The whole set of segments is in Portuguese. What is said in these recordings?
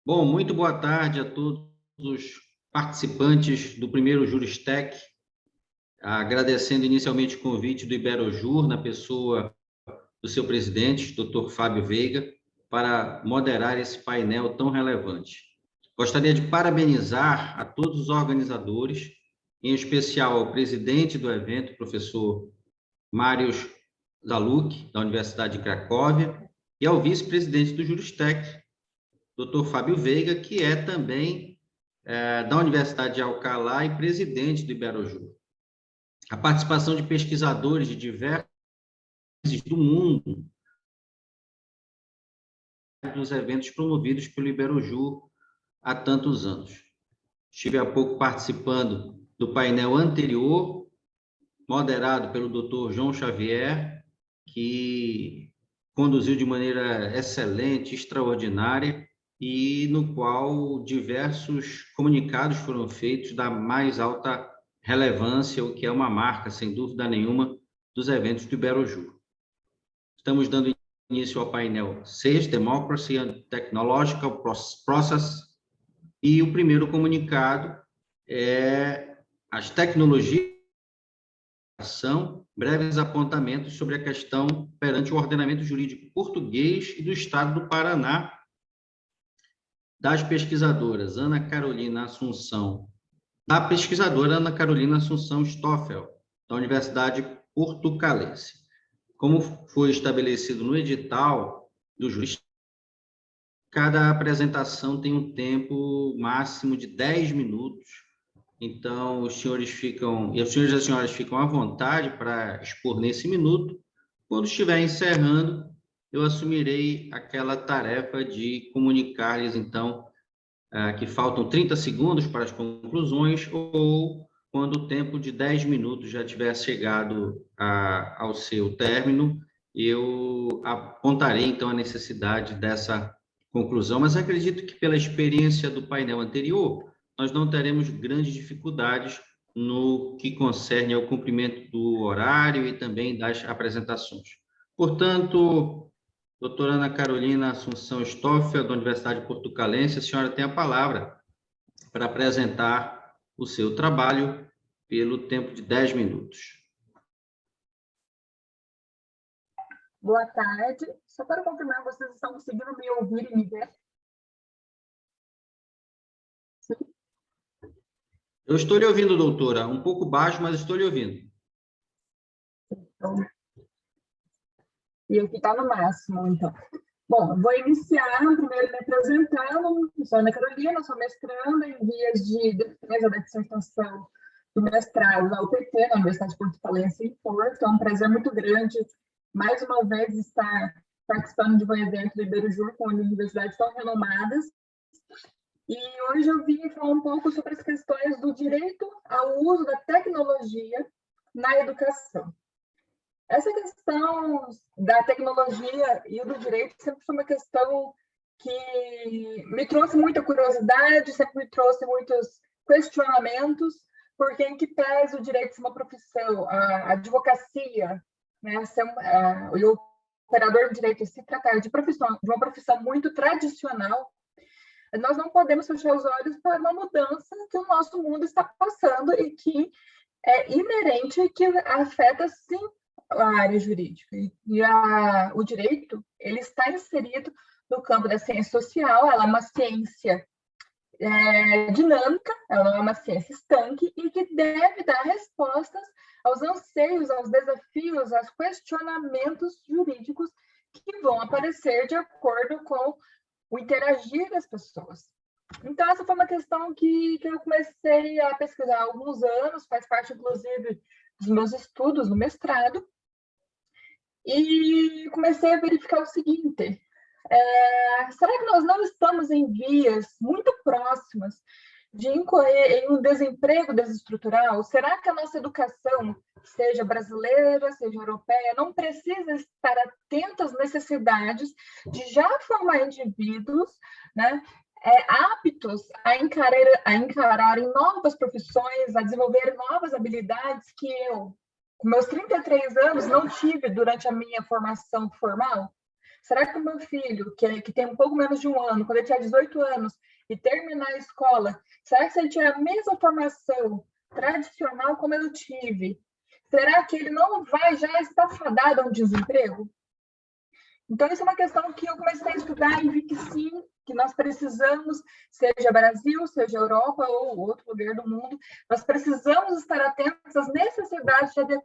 Bom, muito boa tarde a todos os participantes do primeiro Juristec, agradecendo inicialmente o convite do Iberojur, na pessoa do seu presidente, Dr. Fábio Veiga, para moderar esse painel tão relevante. Gostaria de parabenizar a todos os organizadores, em especial ao presidente do evento, professor Mariusz Zaluk, da Universidade de Cracóvia, e ao vice-presidente do Juristec, Dr. Fábio Veiga, que é também da Universidade de Alcalá e presidente do Iberojur. A participação de pesquisadores de diversos países do mundo dos eventos promovidos pelo Iberojur há tantos anos. Estive há pouco participando do painel anterior, moderado pelo Dr. João Xavier, que conduziu de maneira excelente, extraordinária, e no qual diversos comunicados foram feitos da mais alta relevância, o que é uma marca, sem dúvida nenhuma, dos eventos do Iberojur. Estamos dando início ao painel 6, Democracy and Technological Process, e o primeiro comunicado é as tecnologias, breves apontamentos sobre a questão perante o ordenamento jurídico português e do Estado do Paraná, das pesquisadoras Ana Carolina Assunção, da pesquisadora Ana Carolina Assunção Stoffel, da Universidade Portucalense. Como foi estabelecido no edital do juiz, cada apresentação tem um tempo máximo de 10 minutos, então os senhores e as senhoras ficam à vontade para expor nesse minuto. Quando estiver encerrando, eu assumirei aquela tarefa de comunicar-lhes, então, que faltam 30 segundos para as conclusões, ou quando o tempo de 10 minutos já tiver chegado ao seu término, eu apontarei, então, a necessidade dessa conclusão. Mas acredito que, pela experiência do painel anterior, nós não teremos grandes dificuldades no que concerne ao cumprimento do horário e também das apresentações. Portanto, doutora Ana Carolina Assunção Stoffel, da Universidade Portucalense, a senhora tem a palavra para apresentar o seu trabalho pelo tempo de 10 minutos. Boa tarde. Só para confirmar, vocês estão conseguindo me ouvir e me ver? Sim. Eu estou lhe ouvindo, doutora. Um pouco baixo, mas estou lhe ouvindo. Então, e aqui está no máximo, então. Bom, vou iniciar primeiro me apresentando. Eu sou Ana Carolina, sou mestranda em vias de defesa da dissertação do mestrado da UPT, na Universidade Portucalense em Porto. É um prazer muito grande, mais uma vez, estar participando de um evento do Iberojur com universidades tão renomadas. E hoje eu vim falar um pouco sobre as questões do direito ao uso da tecnologia na educação. Essa questão da tecnologia e do direito sempre foi uma questão que me trouxe muita curiosidade, sempre me trouxe muitos questionamentos, porque em que pese o direito ser uma profissão, a advocacia, né, e o operador de direito se tratar de uma profissão muito tradicional, nós não podemos fechar os olhos para uma mudança que o nosso mundo está passando e que é inerente e que afeta, sim, a área jurídica. O direito, ele está inserido no campo da ciência social. Ela é uma ciência dinâmica, ela é uma ciência estanque e que deve dar respostas aos anseios, aos desafios, aos questionamentos jurídicos que vão aparecer de acordo com o interagir das pessoas. Então, essa foi uma questão que eu comecei a pesquisar há alguns anos, faz parte, inclusive, dos meus estudos no mestrado, e comecei a verificar o seguinte: será que nós não estamos em vias muito próximas de incorrer em um desemprego desestrutural? Será que a nossa educação, seja brasileira, seja europeia, não precisa estar atenta às necessidades de já formar indivíduos, né, aptos a encararem novas profissões, a desenvolver novas habilidades que eu, com meus 33 anos, não tive durante a minha formação formal? Será que o meu filho, que tem um pouco menos de um ano, quando ele tiver 18 anos e terminar a escola, será que se ele tiver a mesma formação tradicional como eu tive, será que ele não vai já estar fadado a um desemprego? Então, isso é uma questão que eu comecei a estudar e vi que sim, que nós precisamos, seja Brasil, seja Europa ou outro lugar do mundo, nós precisamos estar atentos às necessidades de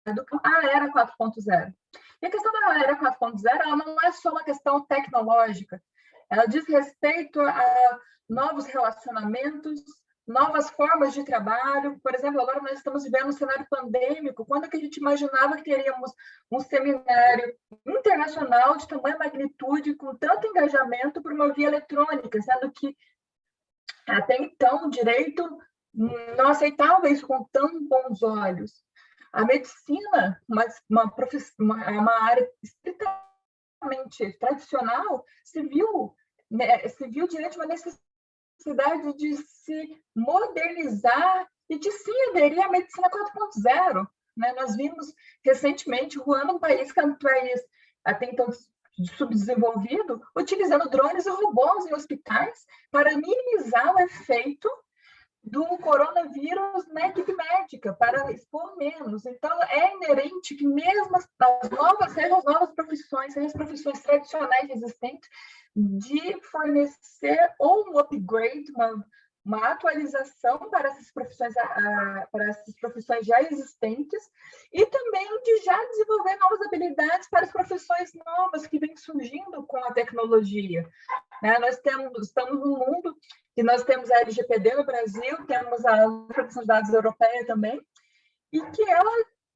adequar à era 4.0. E a questão da era 4.0, ela não é só uma questão tecnológica, ela diz respeito a novos relacionamentos, novas formas de trabalho. Por exemplo, agora nós estamos vivendo um cenário pandêmico. Quando é que a gente imaginava que teríamos um seminário internacional de tamanha magnitude, com tanto engajamento por uma via eletrônica, sendo que até então o direito não aceitava isso com tão bons olhos. A medicina, é uma área estritamente tradicional, se viu diante de uma necessidade de se modernizar e de se aderir à medicina 4.0. Né? Nós vimos recentemente Ruanda, um país que é um país até então subdesenvolvido, utilizando drones e robôs em hospitais para minimizar o efeito do coronavírus na equipe médica, para expor menos. Então, é inerente que mesmo sejam as novas profissões, sejam as profissões tradicionais existentes, de fornecer ou um upgrade, uma atualização para essas profissões já existentes, e também de já desenvolver novas habilidades para as profissões novas que vêm surgindo com a tecnologia. Né? Nós estamos num mundo que nós temos a LGPD no Brasil, temos a Proteção de Dados Europeia também, e que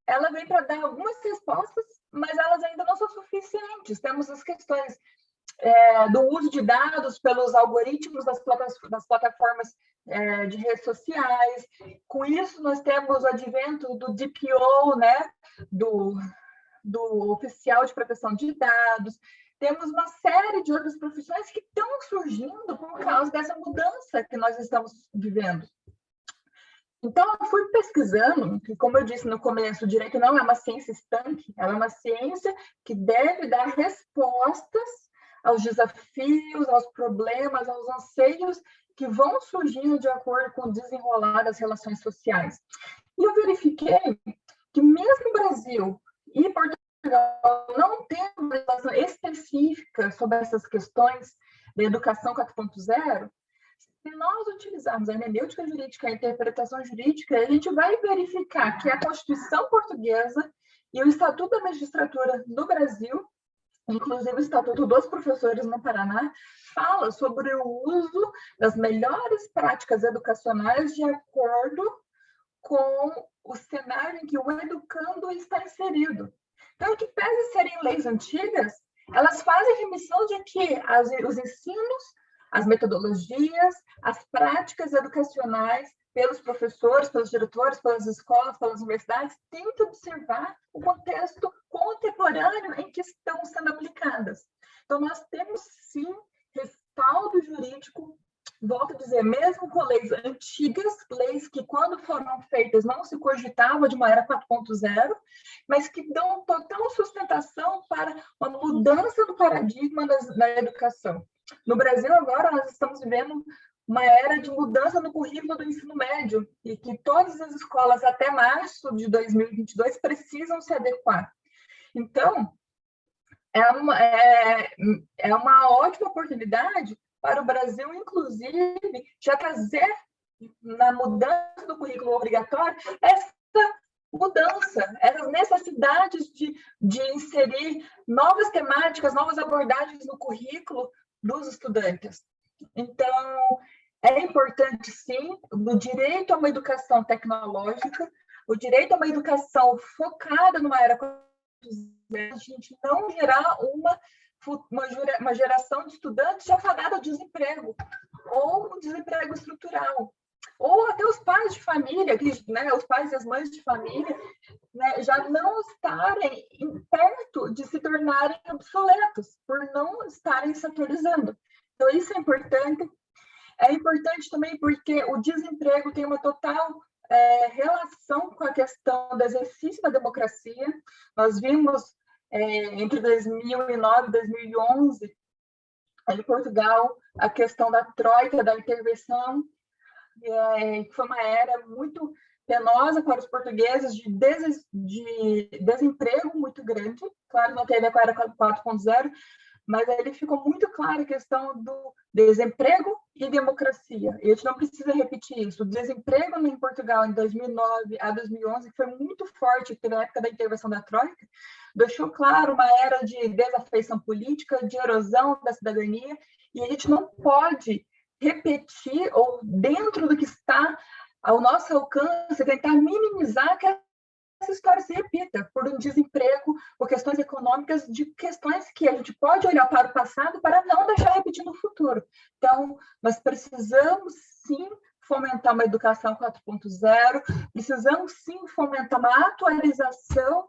ela vem para dar algumas respostas, mas elas ainda não são suficientes. Temos as questões do uso de dados pelos algoritmos das plataformas de redes sociais. Com isso, nós temos o advento do DPO, né, do oficial de proteção de dados. Temos uma série de outras profissões que estão surgindo por causa dessa mudança que nós estamos vivendo. Então, eu fui pesquisando, que, como eu disse no começo, o direito não é uma ciência estanque, ela é uma ciência que deve dar respostas aos desafios, aos problemas, aos anseios que vão surgindo de acordo com o desenrolar das relações sociais. E eu verifiquei que mesmo o Brasil e Portugal não tem uma legislação específica sobre essas questões da educação 4.0, se nós utilizarmos a hermenêutica jurídica, a interpretação jurídica, a gente vai verificar que a Constituição Portuguesa e o Estatuto da Magistratura do Brasil, inclusive o Estatuto dos Professores no Paraná, fala sobre o uso das melhores práticas educacionais de acordo com o cenário em que o educando está inserido. Então, que pese serem leis antigas, elas fazem remissão de que os ensinos, as metodologias, as práticas educacionais pelos professores, pelos diretores, pelas escolas, pelas universidades, têm que observar o contexto contemporâneo em que estão sendo aplicadas. Então, nós temos, sim, respaldo jurídico, volto a dizer, mesmo com leis antigas, leis que, quando foram feitas, não se cogitava de uma era 4.0, mas que dão total sustentação para uma mudança do paradigma da educação. No Brasil, agora, nós estamos vivendo uma era de mudança no currículo do ensino médio e que todas as escolas, até março de 2022, precisam se adequar. Então, é uma ótima oportunidade para o Brasil, inclusive, já trazer na mudança do currículo obrigatório essa mudança, essas necessidades de inserir novas temáticas, novas abordagens no currículo dos estudantes. Então, é importante, sim, o direito a uma educação tecnológica, o direito a uma educação focada numa era 4.0, a gente não gerar uma geração de estudantes já fadada ao desemprego, ou um desemprego estrutural, ou até os pais de família, né, os pais e as mães de família, né, já não estarem perto de se tornarem obsoletos, por não estarem se atualizando. Então, isso é importante. É importante também porque o desemprego tem uma total relação com a questão do exercício da democracia. Nós vimos entre 2009 e 2011, em Portugal, a questão da troika, da intervenção, que foi uma era muito penosa para os portugueses, de desemprego muito grande. Claro, não teve a era 4.0, mas ele ficou muito claro a questão do desemprego e democracia. E a gente não precisa repetir isso. O desemprego em Portugal em 2009 a 2011 foi muito forte, que na época da intervenção da Troika, deixou claro uma era de desafeição política, de erosão da cidadania, e a gente não pode repetir, ou dentro do que está ao nosso alcance, tentar minimizar que essa história se repita por um desemprego, por questões econômicas, de questões que a gente pode olhar para o passado para não deixar repetir no futuro. Então, nós precisamos, sim, fomentar uma educação 4.0, precisamos, sim, fomentar uma atualização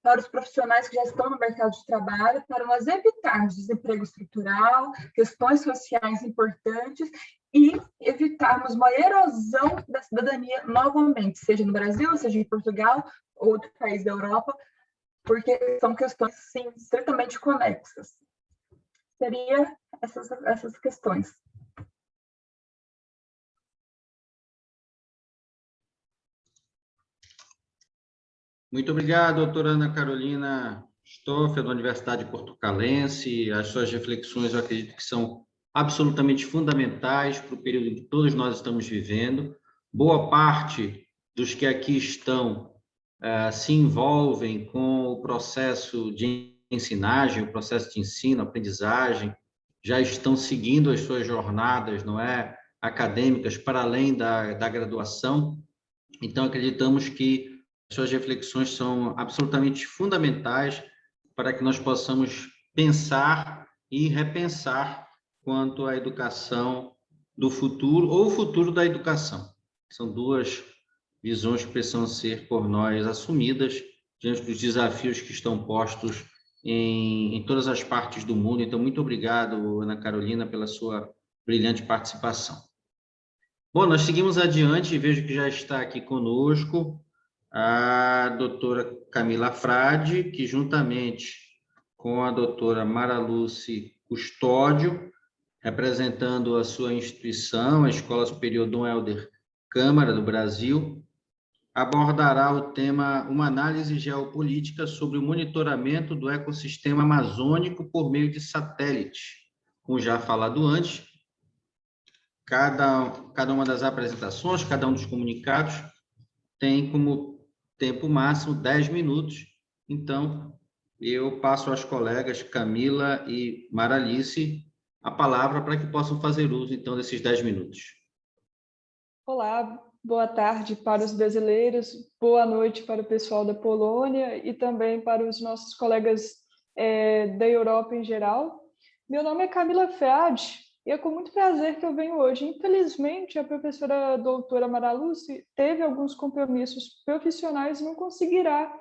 para os profissionais que já estão no mercado de trabalho, para nós evitarmos desemprego estrutural, questões sociais importantes e evitarmos uma erosão da cidadania novamente, seja no Brasil, seja em Portugal, ou outro país da Europa, porque são questões, sim, estritamente conexas. Seria essas questões. Muito obrigado, doutora Ana Carolina Stoffel, da Universidade Portucalense. As suas reflexões, eu acredito que são absolutamente fundamentais para o período em que todos nós estamos vivendo. Boa parte dos que aqui estão se envolvem com o processo de ensinagem, o processo de ensino, aprendizagem, já estão seguindo as suas jornadas, não é, acadêmicas para além da graduação. Então, acreditamos que suas reflexões são absolutamente fundamentais para que nós possamos pensar e repensar quanto à educação do futuro ou o futuro da educação. São duas visões que precisam ser por nós assumidas diante dos desafios que estão postos em todas as partes do mundo. Então, muito obrigado, Ana Carolina, pela sua brilhante participação. Bom, nós seguimos adiante e vejo que já está aqui conosco a doutora Camila Frade, que juntamente com a doutora Mara Lúcia Custódio, representando a sua instituição, a Escola Superior Dom Helder Câmara do Brasil, abordará o tema Uma análise geopolítica sobre o monitoramento do ecossistema amazônico por meio de satélite. Como já falado antes, cada uma das apresentações, cada um dos comunicados tem como tempo máximo 10 minutos. Então, eu passo às colegas Camila e Maralice a palavra para que possam fazer uso, então, desses 10 minutos. Olá, boa tarde para os brasileiros, boa noite para o pessoal da Polônia e também para os nossos colegas da Europa em geral. Meu nome é Camila Frade e é com muito prazer que eu venho hoje. Infelizmente, a professora doutora Mara Lúcia teve alguns compromissos profissionais e não conseguirá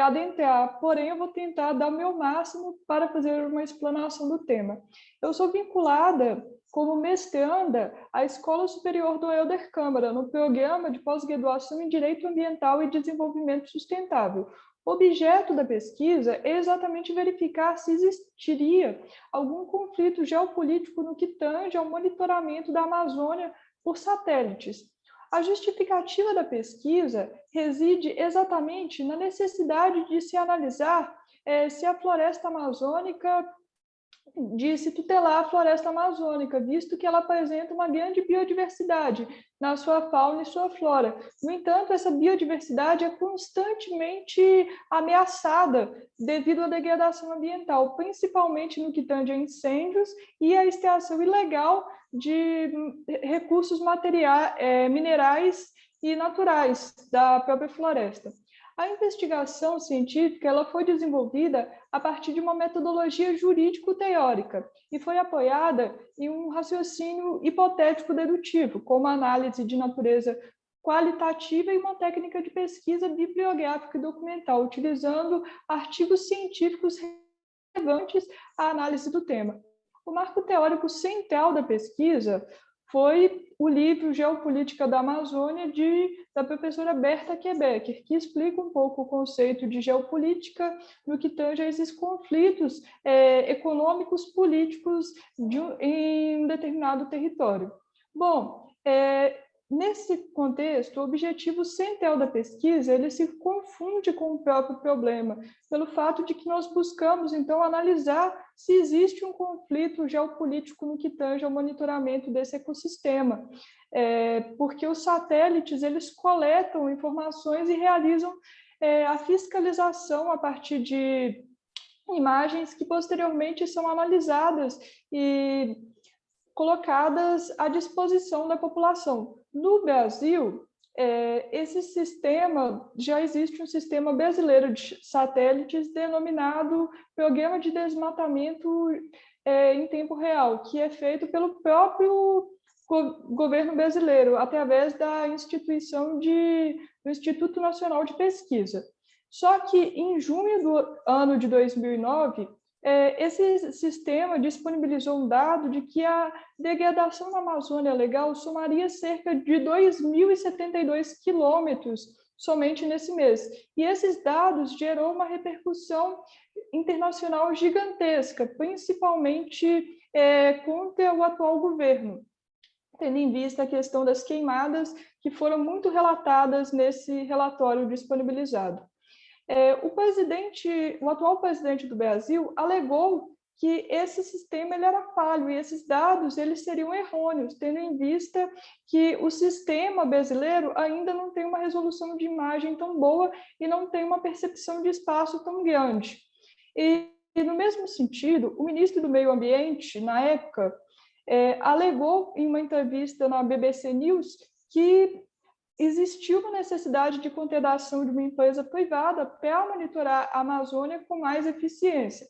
adentrar, porém eu vou tentar dar o meu máximo para fazer uma explanação do tema. Eu sou vinculada como mestranda à Escola Superior Dom Helder Câmara, no programa de pós-graduação em Direito Ambiental e Desenvolvimento Sustentável. O objeto da pesquisa é exatamente verificar se existiria algum conflito geopolítico no que tange ao monitoramento da Amazônia por satélites. A justificativa da pesquisa reside exatamente na necessidade de se analisar se a floresta amazônica, de se tutelar a floresta amazônica, visto que ela apresenta uma grande biodiversidade na sua fauna e sua flora. No entanto, essa biodiversidade é constantemente ameaçada devido à degradação ambiental, principalmente no que tange a incêndios e a extração ilegal de recursos minerais e naturais da própria floresta. A investigação científica ela foi desenvolvida a partir de uma metodologia jurídico-teórica e foi apoiada em um raciocínio hipotético-dedutivo, como análise de natureza qualitativa e uma técnica de pesquisa bibliográfica e documental, utilizando artigos científicos relevantes à análise do tema. O marco teórico central da pesquisa foi o livro Geopolítica da Amazônia, da professora Berta Quebecker, que explica um pouco o conceito de geopolítica no que tange a esses conflitos econômicos, políticos em um determinado território. Bom, nesse contexto, o objetivo central da pesquisa ele se confunde com o próprio problema, pelo fato de que nós buscamos, então, analisar se existe um conflito geopolítico no que tange ao monitoramento desse ecossistema, porque os satélites eles coletam informações e realizam a fiscalização a partir de imagens que posteriormente são analisadas e colocadas à disposição da população. No Brasil, esse sistema, já existe um sistema brasileiro de satélites denominado Programa de Desmatamento em Tempo Real, que é feito pelo próprio governo brasileiro, através da instituição do Instituto Nacional de Pesquisa. Só que, em junho do ano de 2009, esse sistema disponibilizou um dado de que a degradação na Amazônia Legal somaria cerca de 2.072 quilômetros somente nesse mês. E esses dados gerou uma repercussão internacional gigantesca, principalmente contra o atual governo, tendo em vista a questão das queimadas que foram muito relatadas nesse relatório disponibilizado. O atual presidente do Brasil alegou que esse sistema ele era falho e esses dados eles seriam errôneos, tendo em vista que o sistema brasileiro ainda não tem uma resolução de imagem tão boa e não tem uma percepção de espaço tão grande. E no mesmo sentido, o ministro do Meio Ambiente, na época, alegou em uma entrevista na BBC News que existiu uma necessidade de contratação de uma empresa privada para monitorar a Amazônia com mais eficiência.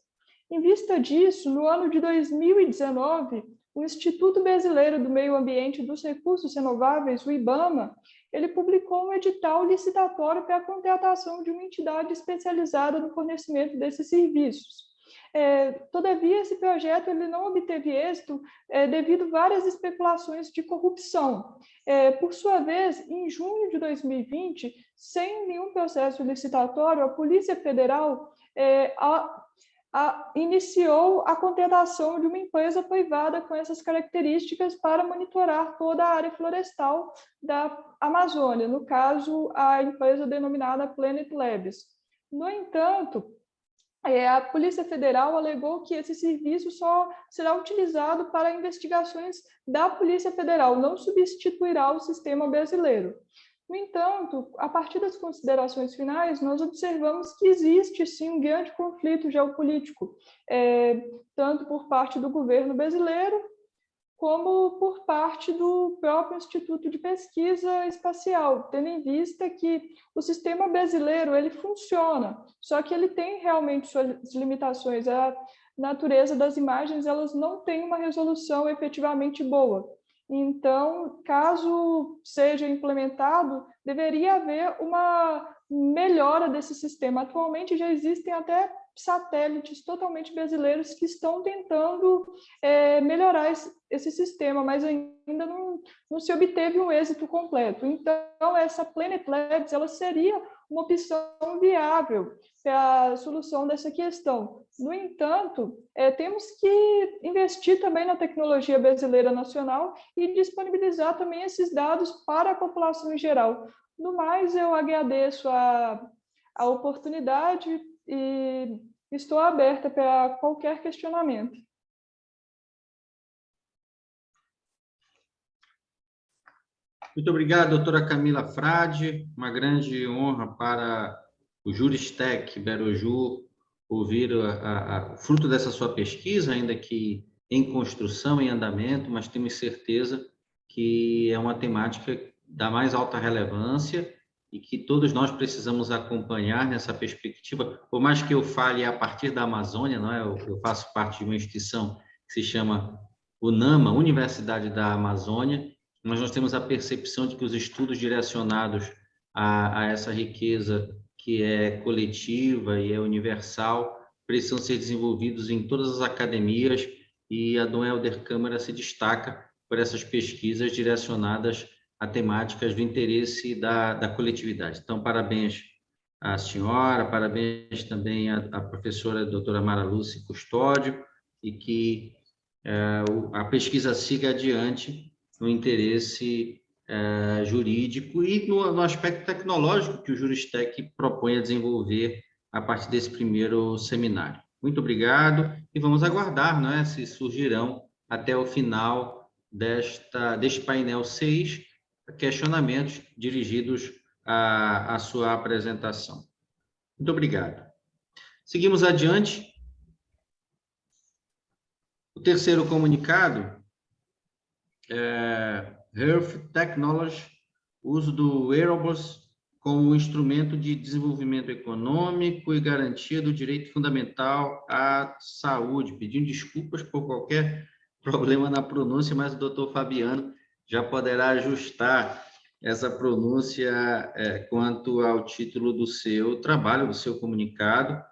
Em vista disso, no ano de 2019, o Instituto Brasileiro do Meio Ambiente e dos Recursos Renováveis, o IBAMA, ele publicou um edital licitatório para a contratação de uma entidade especializada no fornecimento desses serviços. Todavia, esse projeto ele não obteve êxito devido a várias especulações de corrupção. Por sua vez, em junho de 2020, sem nenhum processo licitatório, a Polícia Federal iniciou a contratação de uma empresa privada com essas características para monitorar toda a área florestal da Amazônia, no caso, a empresa denominada Planet Labs. No entanto, a Polícia Federal alegou que esse serviço só será utilizado para investigações da Polícia Federal, não substituirá o sistema brasileiro. No entanto, a partir das considerações finais, nós observamos que existe, sim, um grande conflito geopolítico, tanto por parte do governo brasileiro, como por parte do próprio Instituto de Pesquisa Espacial, tendo em vista que o sistema brasileiro ele funciona, só que ele tem realmente suas limitações. A natureza das imagens elas não tem uma resolução efetivamente boa. Então, caso seja implementado, deveria haver uma melhora desse sistema. Atualmente já existem até satélites totalmente brasileiros que estão tentando melhorar esse sistema, mas ainda não se obteve um êxito completo. Então, essa Planet Labs ela seria uma opção viável para a solução dessa questão. No entanto, temos que investir também na tecnologia brasileira nacional e disponibilizar também esses dados para a população em geral. No mais, eu agradeço a oportunidade e estou aberta para qualquer questionamento. Muito obrigado, doutora Camila Frade. Uma grande honra para o Juristec Beroju ouvir o fruto dessa sua pesquisa, ainda que em construção, em andamento, mas temos certeza que é uma temática da mais alta relevância e que todos nós precisamos acompanhar nessa perspectiva. Por mais que eu fale a partir da Amazônia, não é? Eu faço parte de uma instituição que se chama UNAMA, Universidade da Amazônia, mas nós temos a percepção de que os estudos direcionados a essa riqueza que é coletiva e é universal precisam ser desenvolvidos em todas as academias, e a Dom Helder Câmara se destaca por essas pesquisas direcionadas a temáticas do interesse da coletividade. Então, parabéns à senhora, parabéns também à professora doutora Mara Lúcia Custódio, e que a pesquisa siga adiante no interesse jurídico e no aspecto tecnológico que o Juristec propõe a desenvolver a partir desse primeiro seminário. Muito obrigado e vamos aguardar, não é, se surgirão até o final deste painel 6 questionamentos dirigidos à sua apresentação. Muito obrigado. Seguimos adiante. O terceiro comunicado é Health Technology, uso do wearables como instrumento de desenvolvimento econômico e garantia do direito fundamental à saúde. Pedindo desculpas por qualquer problema na pronúncia, mas o doutor Fabiano já poderá ajustar essa pronúncia quanto ao título do seu trabalho, do seu comunicado.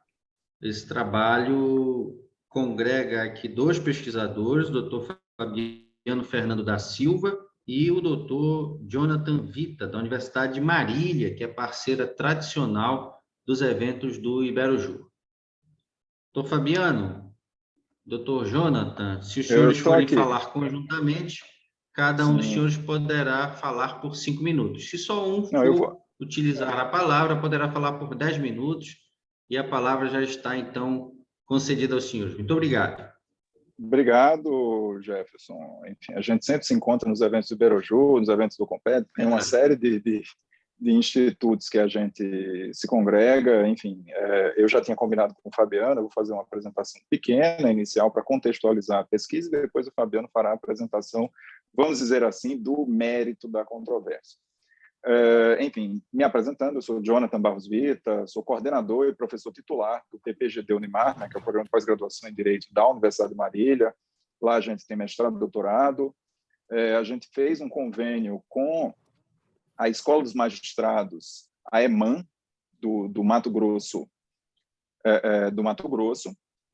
Esse trabalho congrega aqui 2 pesquisadores, o doutor Fabiano Fernando da Silva e o doutor Jonathan Vita, da Universidade de Marília, que é parceira tradicional dos eventos do Iberojur. Doutor Fabiano, doutor Jonathan, se os senhores forem falar conjuntamente, cada um dos senhores poderá falar por 5 minutos. Se só um for utilizar a palavra, poderá falar por 10 minutos, e a palavra já está, então, concedida aos senhores. Muito obrigado. Obrigado, Jefferson. Enfim, a gente sempre se encontra nos eventos do Iberojur, nos eventos do Comped, tem uma série de institutos que a gente se congrega. Enfim, eu já tinha combinado com o Fabiano, eu vou fazer uma apresentação pequena, inicial, para contextualizar a pesquisa, e depois o Fabiano fará a apresentação, vamos dizer assim, do mérito da controvérsia. Enfim, me apresentando, eu sou Jonathan Barros Vita, sou coordenador e professor titular do PPGD Unimar, né, que é o Programa de Pós-Graduação em Direito da Universidade de Marília. Lá a gente tem mestrado e doutorado. A gente fez um convênio com a Escola dos Magistrados, a EMAN, do Mato Grosso,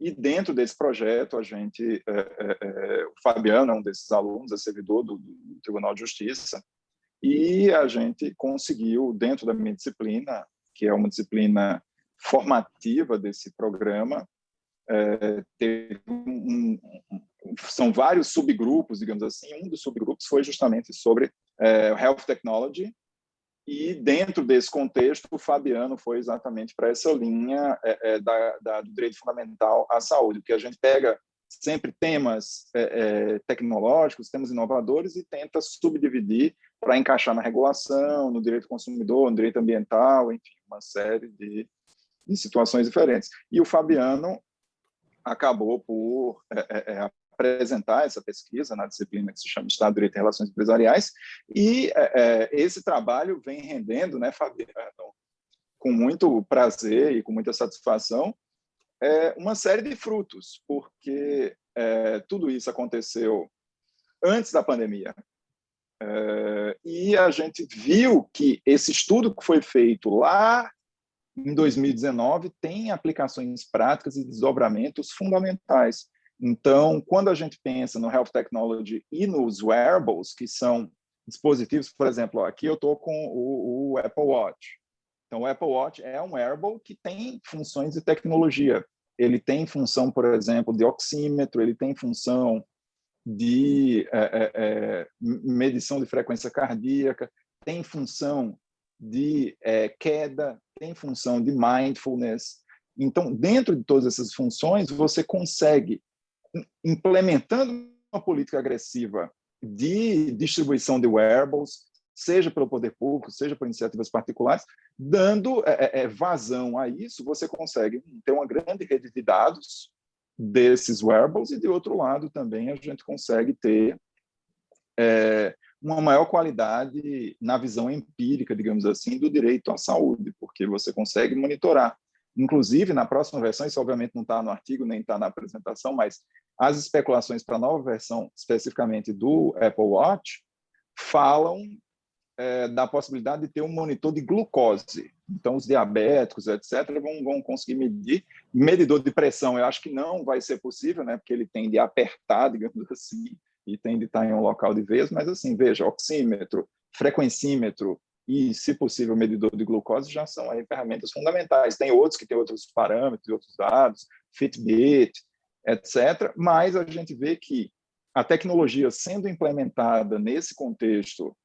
e dentro desse projeto, o Fabiano é um desses alunos, é servidor do Tribunal de Justiça, e a gente conseguiu, dentro da minha disciplina, que é uma disciplina formativa desse programa, são vários subgrupos, digamos assim. Um dos subgrupos foi justamente sobre Health Technology, e dentro desse contexto, o Fabiano foi exatamente para essa linha do direito fundamental à saúde, que a gente pega sempre temas tecnológicos, temas inovadores, e tenta subdividir para encaixar na regulação, no direito do consumidor, no direito ambiental, enfim, uma série de situações diferentes. E o Fabiano acabou por apresentar essa pesquisa na disciplina que se chama Estado, Direito e Relações Empresariais, e esse trabalho vem rendendo, né, Fabiano, com muito prazer e com muita satisfação, uma série de frutos, porque tudo isso aconteceu antes da pandemia. E a gente viu que esse estudo que foi feito lá em 2019 tem aplicações práticas e desdobramentos fundamentais. Então, quando a gente pensa no Health Technology e nos wearables, que são dispositivos, por exemplo, aqui eu estou com o Apple Watch. Então, o Apple Watch é um wearable que tem funções de tecnologia. Ele tem função, por exemplo, de oxímetro, ele tem função de medição de frequência cardíaca, tem função de queda, tem função de mindfulness. Então, dentro de todas essas funções, você consegue, implementando uma política agressiva de distribuição de wearables, seja pelo poder público, seja por iniciativas particulares, dando vazão a isso, você consegue ter uma grande rede de dados desses wearables, e, de outro lado, também a gente consegue ter uma maior qualidade na visão empírica, digamos assim, do direito à saúde, porque você consegue monitorar. Inclusive, na próxima versão, isso obviamente não está no artigo, nem está na apresentação, mas as especulações para a nova versão, especificamente do Apple Watch, falam da possibilidade de ter um monitor de glucose. Então, os diabéticos, etc., vão conseguir medir. Medidor de pressão, eu acho que não vai ser possível, né, porque ele tende a apertar, digamos assim, e tem de estar em um local de vez, mas assim, veja, oxímetro, frequencímetro e, se possível, medidor de glucose já são aí ferramentas fundamentais. Tem outros que têm outros parâmetros, outros dados, Fitbit, etc. Mas a gente vê que a tecnologia sendo implementada nesse contexto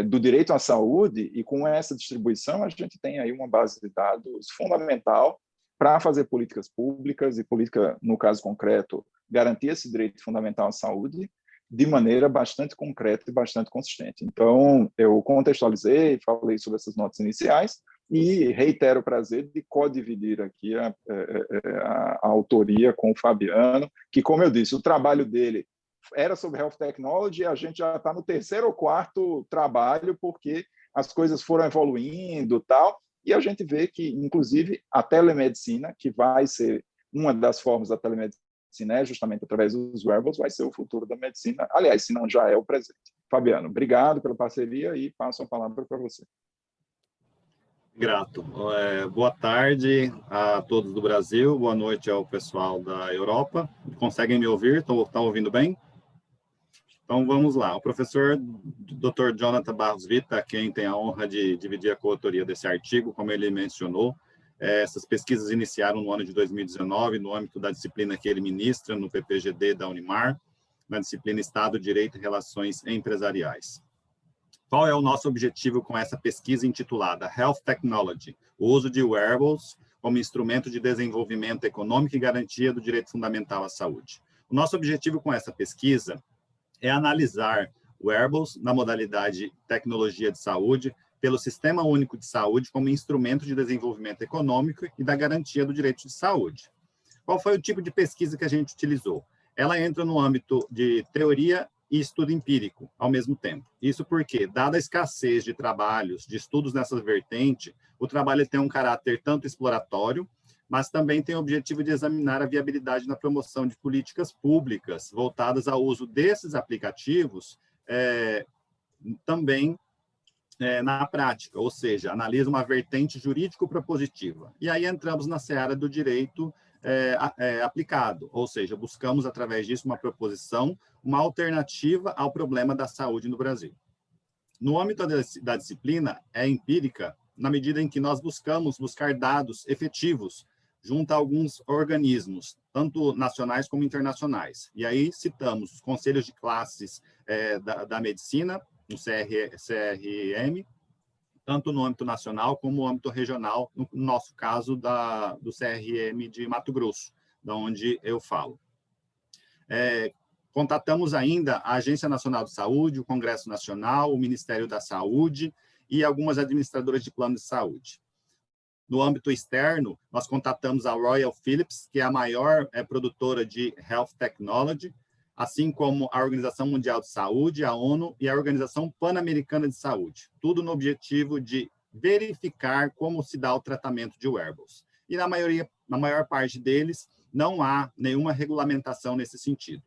do direito à saúde, e com essa distribuição a gente tem aí uma base de dados fundamental para fazer políticas públicas e política, no caso concreto, garantir esse direito fundamental à saúde de maneira bastante concreta e bastante consistente. Então, eu contextualizei, falei sobre essas notas iniciais e reitero o prazer de co-dividir aqui a autoria com o Fabiano, que, como eu disse, o trabalho dele era sobre Health Technology, a gente já está no 3º ou 4º trabalho, porque as coisas foram evoluindo tal, e a gente vê que, inclusive, a telemedicina, que vai ser uma das formas da telemedicina, justamente através dos wearables, vai ser o futuro da medicina. Aliás, se não já é o presente. Fabiano, obrigado pela parceria e passo a palavra para você. Grato. Boa tarde a todos do Brasil, boa noite ao pessoal da Europa. Conseguem me ouvir? Estão ouvindo bem? Então, vamos lá. O professor Dr. Jonathan Barros Vita, quem tem a honra de dividir a coautoria desse artigo, como ele mencionou, essas pesquisas iniciaram no ano de 2019, no âmbito da disciplina que ele ministra, no PPGD da Unimar, na disciplina Estado, Direito e Relações Empresariais. Qual é o nosso objetivo com essa pesquisa intitulada Health Technology, o uso de wearables como instrumento de desenvolvimento econômico e garantia do direito fundamental à saúde? O nosso objetivo com essa pesquisa é analisar wearables na modalidade tecnologia de saúde pelo Sistema Único de Saúde como instrumento de desenvolvimento econômico e da garantia do direito de saúde. Qual foi o tipo de pesquisa que a gente utilizou? Ela entra no âmbito de teoria e estudo empírico ao mesmo tempo. Isso porque, dada a escassez de trabalhos, de estudos nessa vertente, o trabalho tem um caráter tanto exploratório, mas também tem o objetivo de examinar a viabilidade na promoção de políticas públicas voltadas ao uso desses aplicativos também na prática, ou seja, analisa uma vertente jurídico-propositiva. E aí entramos na seara do direito aplicado, ou seja, buscamos através disso uma proposição, uma alternativa ao problema da saúde no Brasil. No âmbito da disciplina, é empírica, na medida em que nós buscar dados efetivos junto a alguns organismos, tanto nacionais como internacionais. E aí citamos os conselhos de classes da medicina, no CRM, tanto no âmbito nacional como no âmbito regional, no nosso caso do CRM de Mato Grosso, da onde eu falo. Contatamos ainda a Agência Nacional de Saúde, o Congresso Nacional, o Ministério da Saúde e algumas administradoras de plano de saúde. No âmbito externo, nós contatamos a Royal Philips, que é a maior produtora de Health Technology, assim como a Organização Mundial de Saúde, a ONU, e a Organização Pan-Americana de Saúde, tudo no objetivo de verificar como se dá o tratamento de wearables. E na maior parte deles, não há nenhuma regulamentação nesse sentido.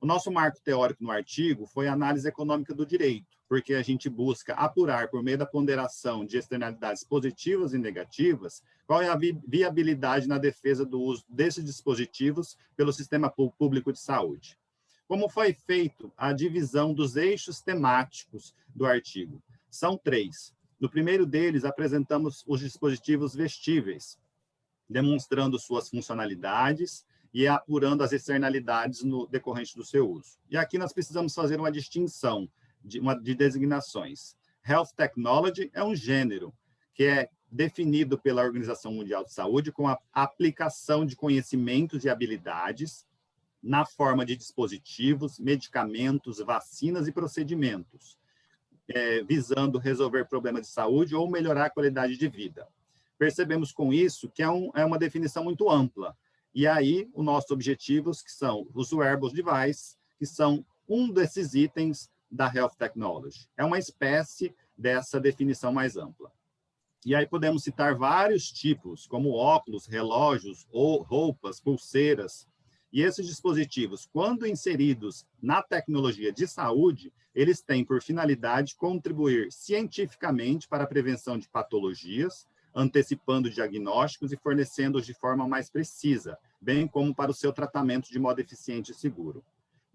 O nosso marco teórico no artigo foi a análise econômica do direito, porque a gente busca apurar, por meio da ponderação de externalidades positivas e negativas, qual é a viabilidade na defesa do uso desses dispositivos pelo sistema público de saúde. Como foi feito a divisão dos eixos temáticos do artigo? São 3. No primeiro deles, apresentamos os dispositivos vestíveis, demonstrando suas funcionalidades e apurando as externalidades no decorrente do seu uso. E aqui nós precisamos fazer uma distinção de designações. Health Technology é um gênero que é definido pela Organização Mundial de Saúde com a aplicação de conhecimentos e habilidades na forma de dispositivos, medicamentos, vacinas e procedimentos, visando resolver problemas de saúde ou melhorar a qualidade de vida. Percebemos com isso que é uma definição muito ampla. E aí, os nossos objetivos, que são os wearable devices, que são um desses itens da Health Technology. É uma espécie dessa definição mais ampla. E aí podemos citar vários tipos, como óculos, relógios, ou roupas, pulseiras. E esses dispositivos, quando inseridos na tecnologia de saúde, eles têm por finalidade contribuir cientificamente para a prevenção de patologias, antecipando diagnósticos e fornecendo-os de forma mais precisa, bem como para o seu tratamento de modo eficiente e seguro.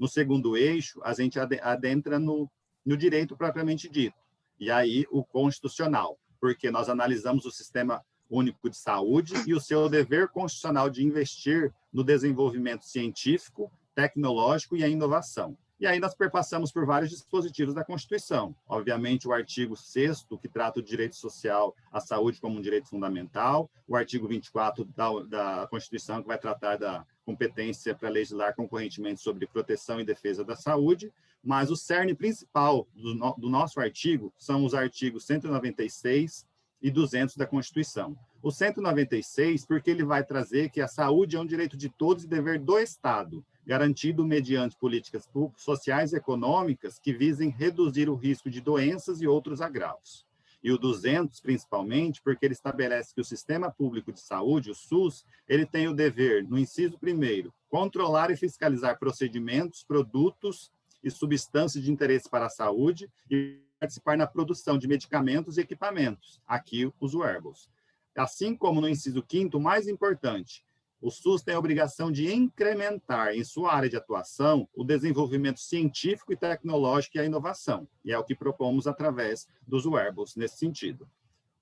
No segundo eixo, a gente adentra no direito propriamente dito, e aí o constitucional, porque nós analisamos o Sistema Único de Saúde e o seu dever constitucional de investir no desenvolvimento científico, tecnológico e a inovação. E aí nós perpassamos por vários dispositivos da Constituição. Obviamente, o artigo 6º, que trata o direito social à saúde como um direito fundamental, o artigo 24 da Constituição, que vai tratar da competência para legislar concorrentemente sobre proteção e defesa da saúde, mas o cerne principal do nosso artigo são os artigos 196 e 200 da Constituição. O 196, porque ele vai trazer que a saúde é um direito de todos e dever do Estado, garantido mediante políticas sociais e econômicas que visem reduzir o risco de doenças e outros agravos. E o 200, principalmente, porque ele estabelece que o Sistema Público de Saúde, o SUS, ele tem o dever, no inciso 1º, controlar e fiscalizar procedimentos, produtos e substâncias de interesse para a saúde e participar na produção de medicamentos e equipamentos, aqui os wearables. Assim como no inciso 5º, mais importante, o SUS tem a obrigação de incrementar em sua área de atuação o desenvolvimento científico e tecnológico e a inovação, e é o que propomos através dos wearables nesse sentido.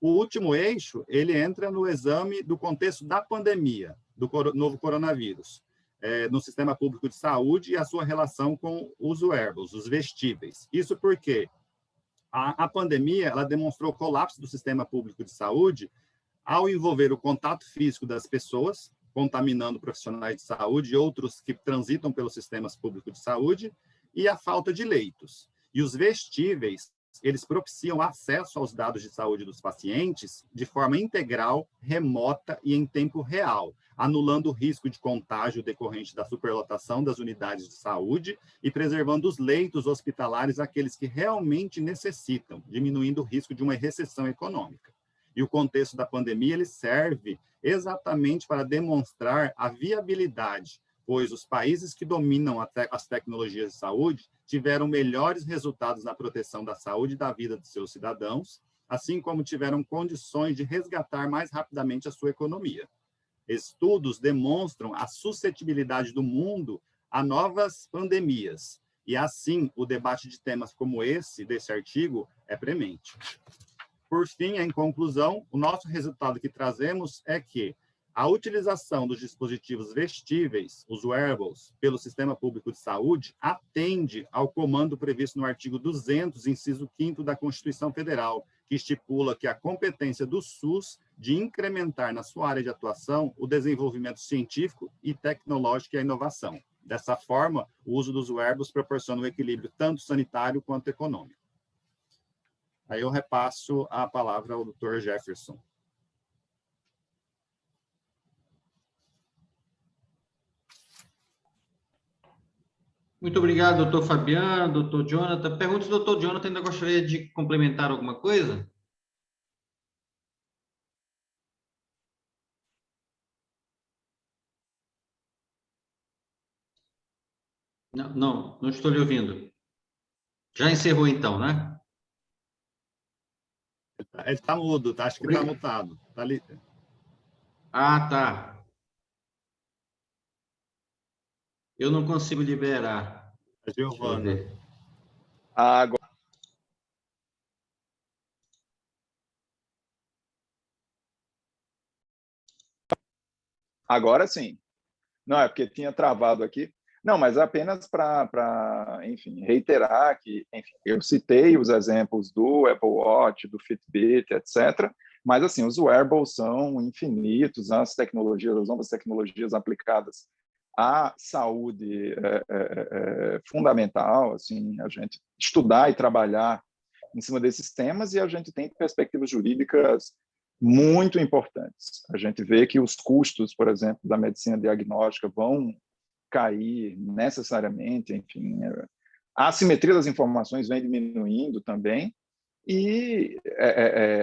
O último eixo, ele entra no exame do contexto da pandemia, do novo coronavírus, no Sistema Público de Saúde e a sua relação com os wearables, os vestíveis. Isso porque a pandemia ela demonstrou o colapso do Sistema Público de Saúde ao envolver o contato físico das pessoas, contaminando profissionais de saúde e outros que transitam pelos sistemas públicos de saúde, e a falta de leitos. E os vestíveis, eles propiciam acesso aos dados de saúde dos pacientes de forma integral, remota e em tempo real, anulando o risco de contágio decorrente da superlotação das unidades de saúde e preservando os leitos hospitalares àqueles que realmente necessitam, diminuindo o risco de uma recessão econômica. E o contexto da pandemia ele serve exatamente para demonstrar a viabilidade, pois os países que dominam as tecnologias de saúde tiveram melhores resultados na proteção da saúde e da vida de seus cidadãos, assim como tiveram condições de resgatar mais rapidamente a sua economia. Estudos demonstram a suscetibilidade do mundo a novas pandemias, e assim o debate de temas como desse artigo, é premente. Por fim, em conclusão, o nosso resultado que trazemos é que a utilização dos dispositivos vestíveis, os wearables, pelo Sistema Público de Saúde, atende ao comando previsto no artigo 200, inciso 5º da Constituição Federal, que estipula que a competência do SUS de incrementar na sua área de atuação o desenvolvimento científico e tecnológico e a inovação. Dessa forma, o uso dos wearables proporciona um equilíbrio tanto sanitário quanto econômico. Aí eu repasso a palavra ao Dr. Jefferson. Muito obrigado, doutor Fabiano, doutor Jonathan. Pergunta se o doutor Jonathan ainda gostaria de complementar alguma coisa? Não estou lhe ouvindo. Já encerrou então, né? Ele está mudo, tá? Acho que está mutado. Tá ali. Ah, tá. Eu não consigo liberar. A Giovana. Agora sim. Não, é porque tinha travado aqui. Não, mas apenas para, enfim, reiterar que, enfim, eu citei os exemplos do Apple Watch, do Fitbit, etc., mas, assim, os wearables são infinitos, as novas tecnologias aplicadas à saúde fundamental, assim, a gente estudar e trabalhar em cima desses temas, e a gente tem perspectivas jurídicas muito importantes. A gente vê que os custos, por exemplo, da medicina diagnóstica vão cair necessariamente, enfim, a assimetria das informações vem diminuindo também, e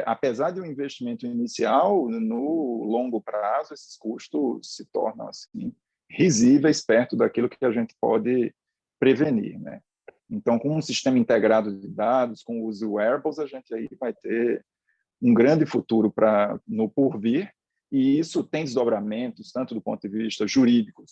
apesar de um investimento inicial, no longo prazo, esses custos se tornam assim, risíveis perto daquilo que a gente pode prevenir, né? Então, com um sistema integrado de dados, com os wearables, a gente aí vai ter um grande futuro no porvir, e isso tem desdobramentos, tanto do ponto de vista jurídico,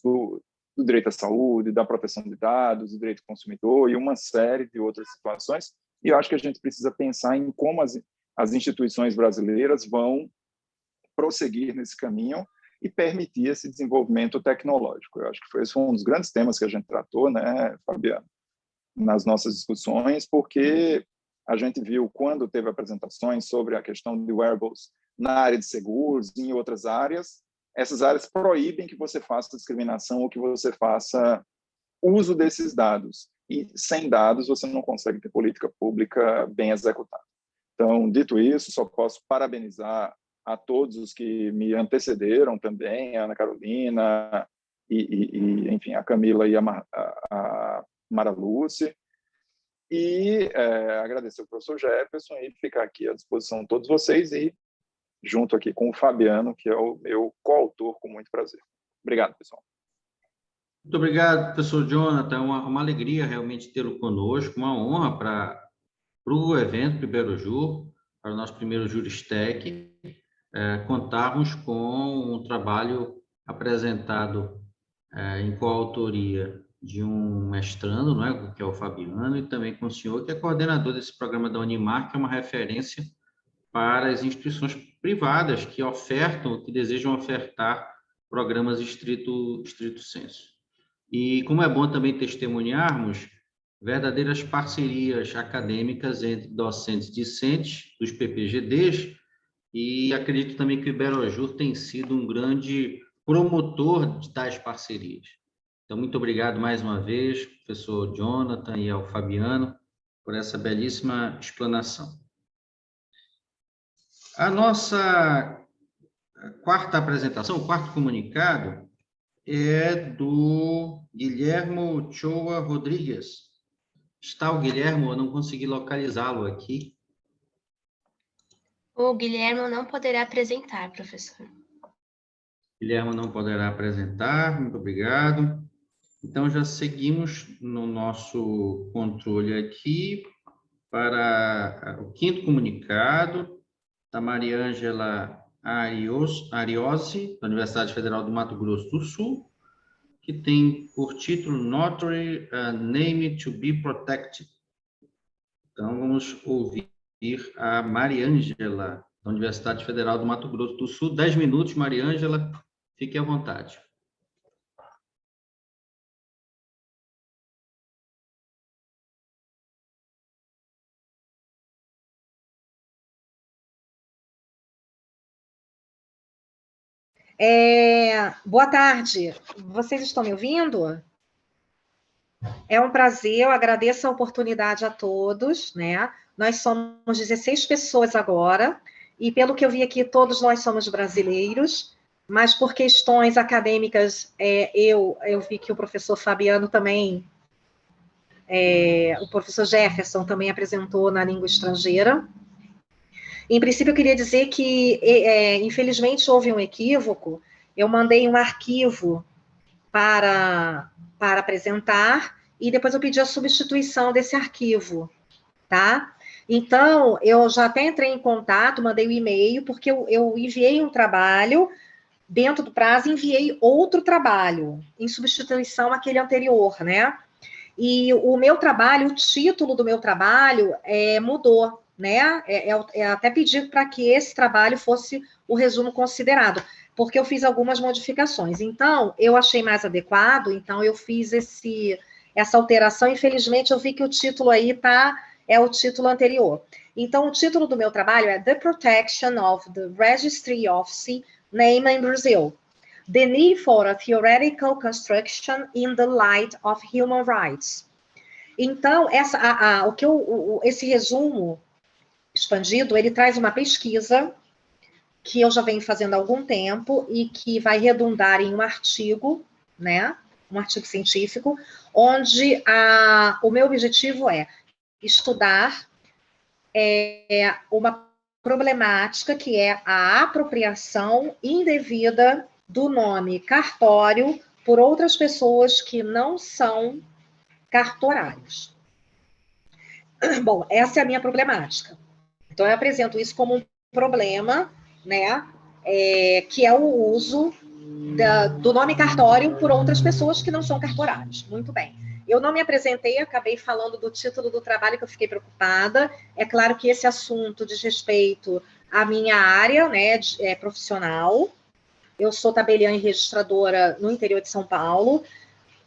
do direito à saúde, da proteção de dados, do direito do consumidor e uma série de outras situações. E eu acho que a gente precisa pensar em como as instituições brasileiras vão prosseguir nesse caminho e permitir esse desenvolvimento tecnológico. Eu acho que esse foi um dos grandes temas que a gente tratou, né, Fabiano, nas nossas discussões, porque a gente viu, quando teve apresentações sobre a questão de wearables na área de seguros e em outras áreas, essas áreas proíbem que você faça discriminação ou que você faça uso desses dados. E sem dados você não consegue ter política pública bem executada. Então, dito isso, só posso parabenizar a todos os que me antecederam também, a Ana Carolina, enfim, a Camila e a Mara Lúcia, e agradecer ao professor Jefferson e ficar aqui à disposição de todos vocês e junto aqui com o Fabiano, que é o meu coautor, com muito prazer. Obrigado, pessoal. Muito obrigado, professor Jonathan. É uma alegria realmente tê-lo conosco, uma honra para o evento Iberojur, para o nosso primeiro Juristec, contarmos com um trabalho apresentado em coautoria de um mestrando, não é, que é o Fabiano, e também com o senhor, que é coordenador desse programa da Unimar, que é uma referência para as instituições privadas que ofertam, que desejam ofertar programas estrito sensu. E como é bom também testemunharmos verdadeiras parcerias acadêmicas entre docentes discentes dos PPGDs, e acredito também que o Iberojur tem sido um grande promotor de tais parcerias. Então, muito obrigado mais uma vez, professor Jonathan e ao Fabiano, por essa belíssima explanação. A nossa quarta apresentação, o quarto comunicado, é do Guilhermo Ochoa Rodrigues. Está o Guilhermo? Eu não consegui localizá-lo aqui. O Guilherme não poderá apresentar, professor. Guilherme não poderá apresentar, muito obrigado. Então, já seguimos no nosso controle aqui para o quinto comunicado da Maria Ângela Ariosi, da Universidade Federal do Mato Grosso do Sul, que tem por título Notary Name to be Protected. Então, vamos ouvir a Maria Ângela, da Universidade Federal do Mato Grosso do Sul. 10 minutos, Maria Ângela, fique à vontade. Boa tarde, vocês estão me ouvindo? É um prazer, eu agradeço a oportunidade a todos, né? Nós somos 16 pessoas agora, e pelo que eu vi aqui, todos nós somos brasileiros, mas por questões acadêmicas, eu vi que o professor Fabiano também, o professor Jefferson também apresentou na língua estrangeira. Em princípio, eu queria dizer que, infelizmente, houve um equívoco. Eu mandei um arquivo para apresentar e depois eu pedi a substituição desse arquivo, tá? Então, eu já até entrei em contato, mandei um e-mail, porque eu enviei um trabalho, dentro do prazo, enviei outro trabalho, em substituição àquele anterior, né? E o meu trabalho, o título do meu trabalho mudou, né? Até pedi para que esse trabalho fosse o resumo considerado, porque eu fiz algumas modificações. Então, eu achei mais adequado, então eu fiz essa alteração. Infelizmente, eu vi que o título aí é o título anterior. Então, o título do meu trabalho é The Protection of the Registry Office Name in Brazil. The Need for a Theoretical Construction in the Light of Human Rights. Então, esse resumo expandido, ele traz uma pesquisa que eu já venho fazendo há algum tempo e que vai redundar em um artigo, né? Um artigo científico, onde o meu objetivo é estudar uma problemática que é a apropriação indevida do nome cartório por outras pessoas que não são cartorários. Bom, essa é a minha problemática. Então, eu apresento isso como um problema, né, que é o uso do nome cartório por outras pessoas que não são cartorários. Muito bem. Eu não me apresentei, acabei falando do título do trabalho, que eu fiquei preocupada. É claro que esse assunto diz respeito à minha área, né, profissional. Eu sou tabeliã e registradora no interior de São Paulo.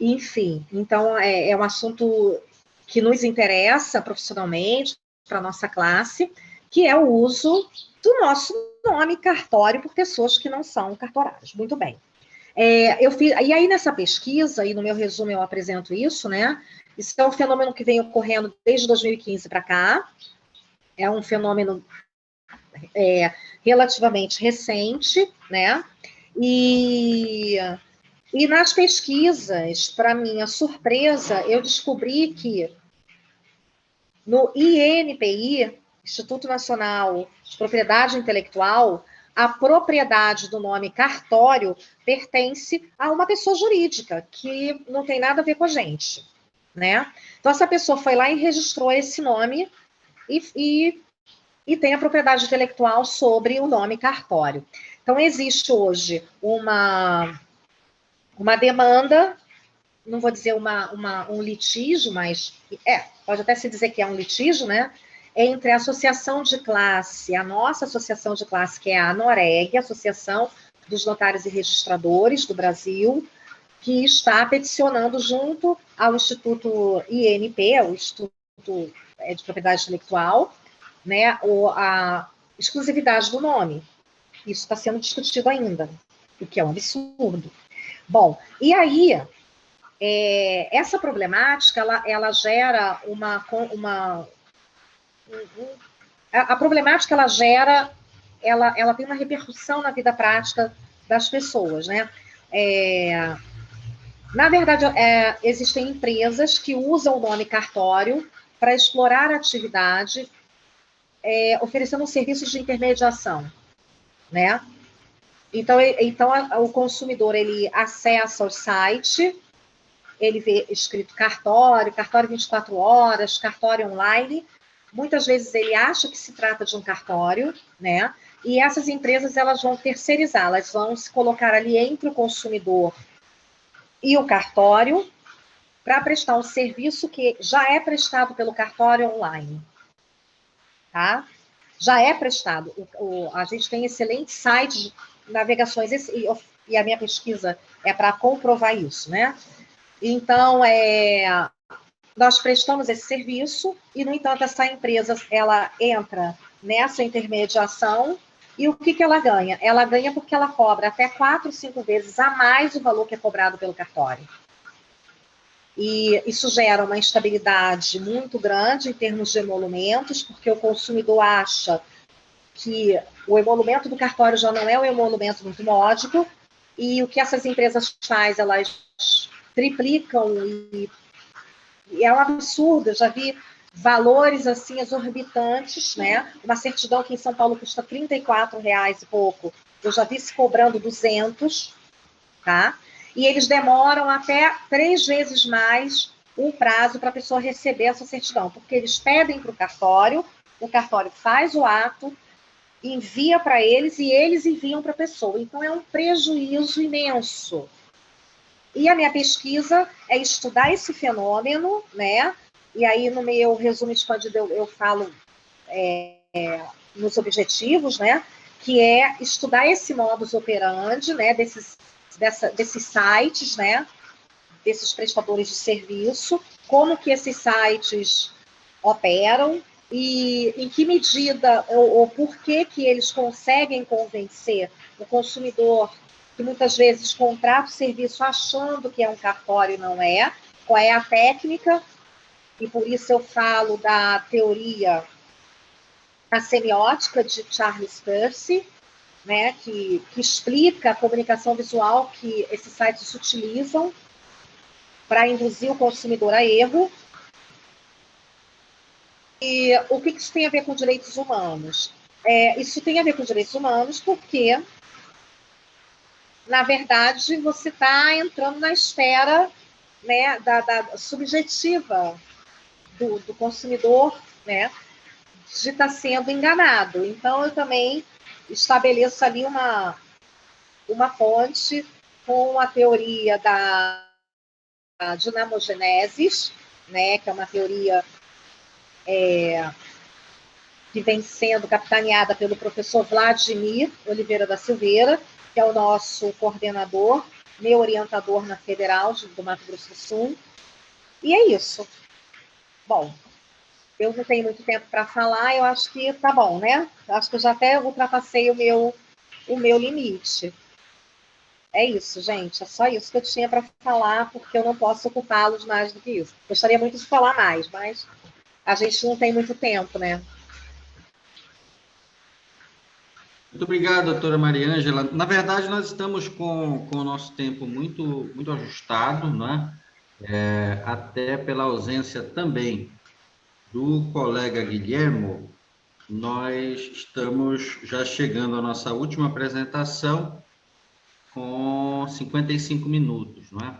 Enfim, então é um assunto que nos interessa profissionalmente, para a nossa classe, que é o uso do nosso nome cartório por pessoas que não são cartorários. Muito bem. E aí, nessa pesquisa, e no meu resumo eu apresento isso, né? Isso é um fenômeno que vem ocorrendo desde 2015 para cá. É um fenômeno relativamente recente, né? E nas pesquisas, para minha surpresa, eu descobri que no INPI, Instituto Nacional de Propriedade Intelectual, a propriedade do nome cartório pertence a uma pessoa jurídica, que não tem nada a ver com a gente, né? Então, essa pessoa foi lá e registrou esse nome e tem a propriedade intelectual sobre o nome cartório. Então, existe hoje uma demanda, não vou dizer um litígio, mas pode até se dizer que é um litígio, né? Entre a associação de classe, a nossa associação de classe, que é a ANOREG, Associação dos Notários e Registradores do Brasil, que está peticionando junto ao Instituto INP, o Instituto de Propriedade Intelectual, né, a exclusividade do nome. Isso está sendo discutido ainda, o que é um absurdo. Bom, e aí, essa problemática, ela gera a problemática, ela tem uma repercussão na vida prática das pessoas, né? Na verdade, existem empresas que usam o nome cartório para explorar a atividade, oferecendo serviços de intermediação, né? Então, o consumidor, ele acessa o site, ele vê escrito cartório 24 horas, cartório online. Muitas vezes ele acha que se trata de um cartório, né? E essas empresas, elas vão terceirizar, elas vão se colocar ali entre o consumidor e o cartório para prestar um serviço que já é prestado pelo cartório online, tá? Já é prestado. A gente tem excelentes sites de navegações, e a minha pesquisa é para comprovar isso, né? Então, nós prestamos esse serviço e, no entanto, essa empresa, ela entra nessa intermediação e o que ela ganha? Ela ganha porque ela cobra até 4, 5 vezes a mais o valor que é cobrado pelo cartório. E isso gera uma instabilidade muito grande em termos de emolumentos, porque o consumidor acha que o emolumento do cartório já não é um emolumento muito módico, e o que essas empresas fazem, elas triplicam, e é um absurdo. Eu já vi valores assim exorbitantes, né? Uma certidão que em São Paulo custa R$34 e pouco, eu já vi se cobrando 200, tá? E eles demoram até 3 vezes mais o prazo para a pessoa receber essa certidão, porque eles pedem para o cartório faz o ato, envia para eles e eles enviam para a pessoa. Então, é um prejuízo imenso. E a minha pesquisa é estudar esse fenômeno, né? E aí, no meu resumo expandido, eu falo nos objetivos, né? Que é estudar esse modus operandi, né? Desses sites, né? Desses prestadores de serviço, como que esses sites operam e em que medida ou por que eles conseguem convencer o consumidor que muitas vezes contrata o serviço achando que é um cartório e não é, qual é a técnica, e por isso eu falo da teoria, a semiótica de Charles Peirce, né, que explica a comunicação visual que esses sites utilizam para induzir o consumidor a erro. E o que isso tem a ver com direitos humanos? Isso tem a ver com direitos humanos porque, na verdade, você está entrando na esfera, né, da subjetiva do consumidor, né, de estar sendo enganado. Então, eu também estabeleço ali uma ponte com a teoria da dinamogenesis, né, que é uma teoria que vem sendo capitaneada pelo professor Vladimir Oliveira da Silveira, que é o nosso coordenador, meu orientador na Federal do Mato Grosso do Sul. E é isso. Bom, eu não tenho muito tempo para falar, eu acho que tá bom, né? Eu acho que eu já até ultrapassei o meu limite. É isso, gente. É só isso que eu tinha para falar, porque eu não posso ocupá-los mais do que isso. Gostaria muito de falar mais, mas a gente não tem muito tempo, né? Muito obrigado, doutora Mariângela. Na verdade, nós estamos com o nosso tempo muito ajustado, né? Até pela ausência também do colega Guilhermo, nós estamos já chegando à nossa última apresentação com 55 minutos, não é?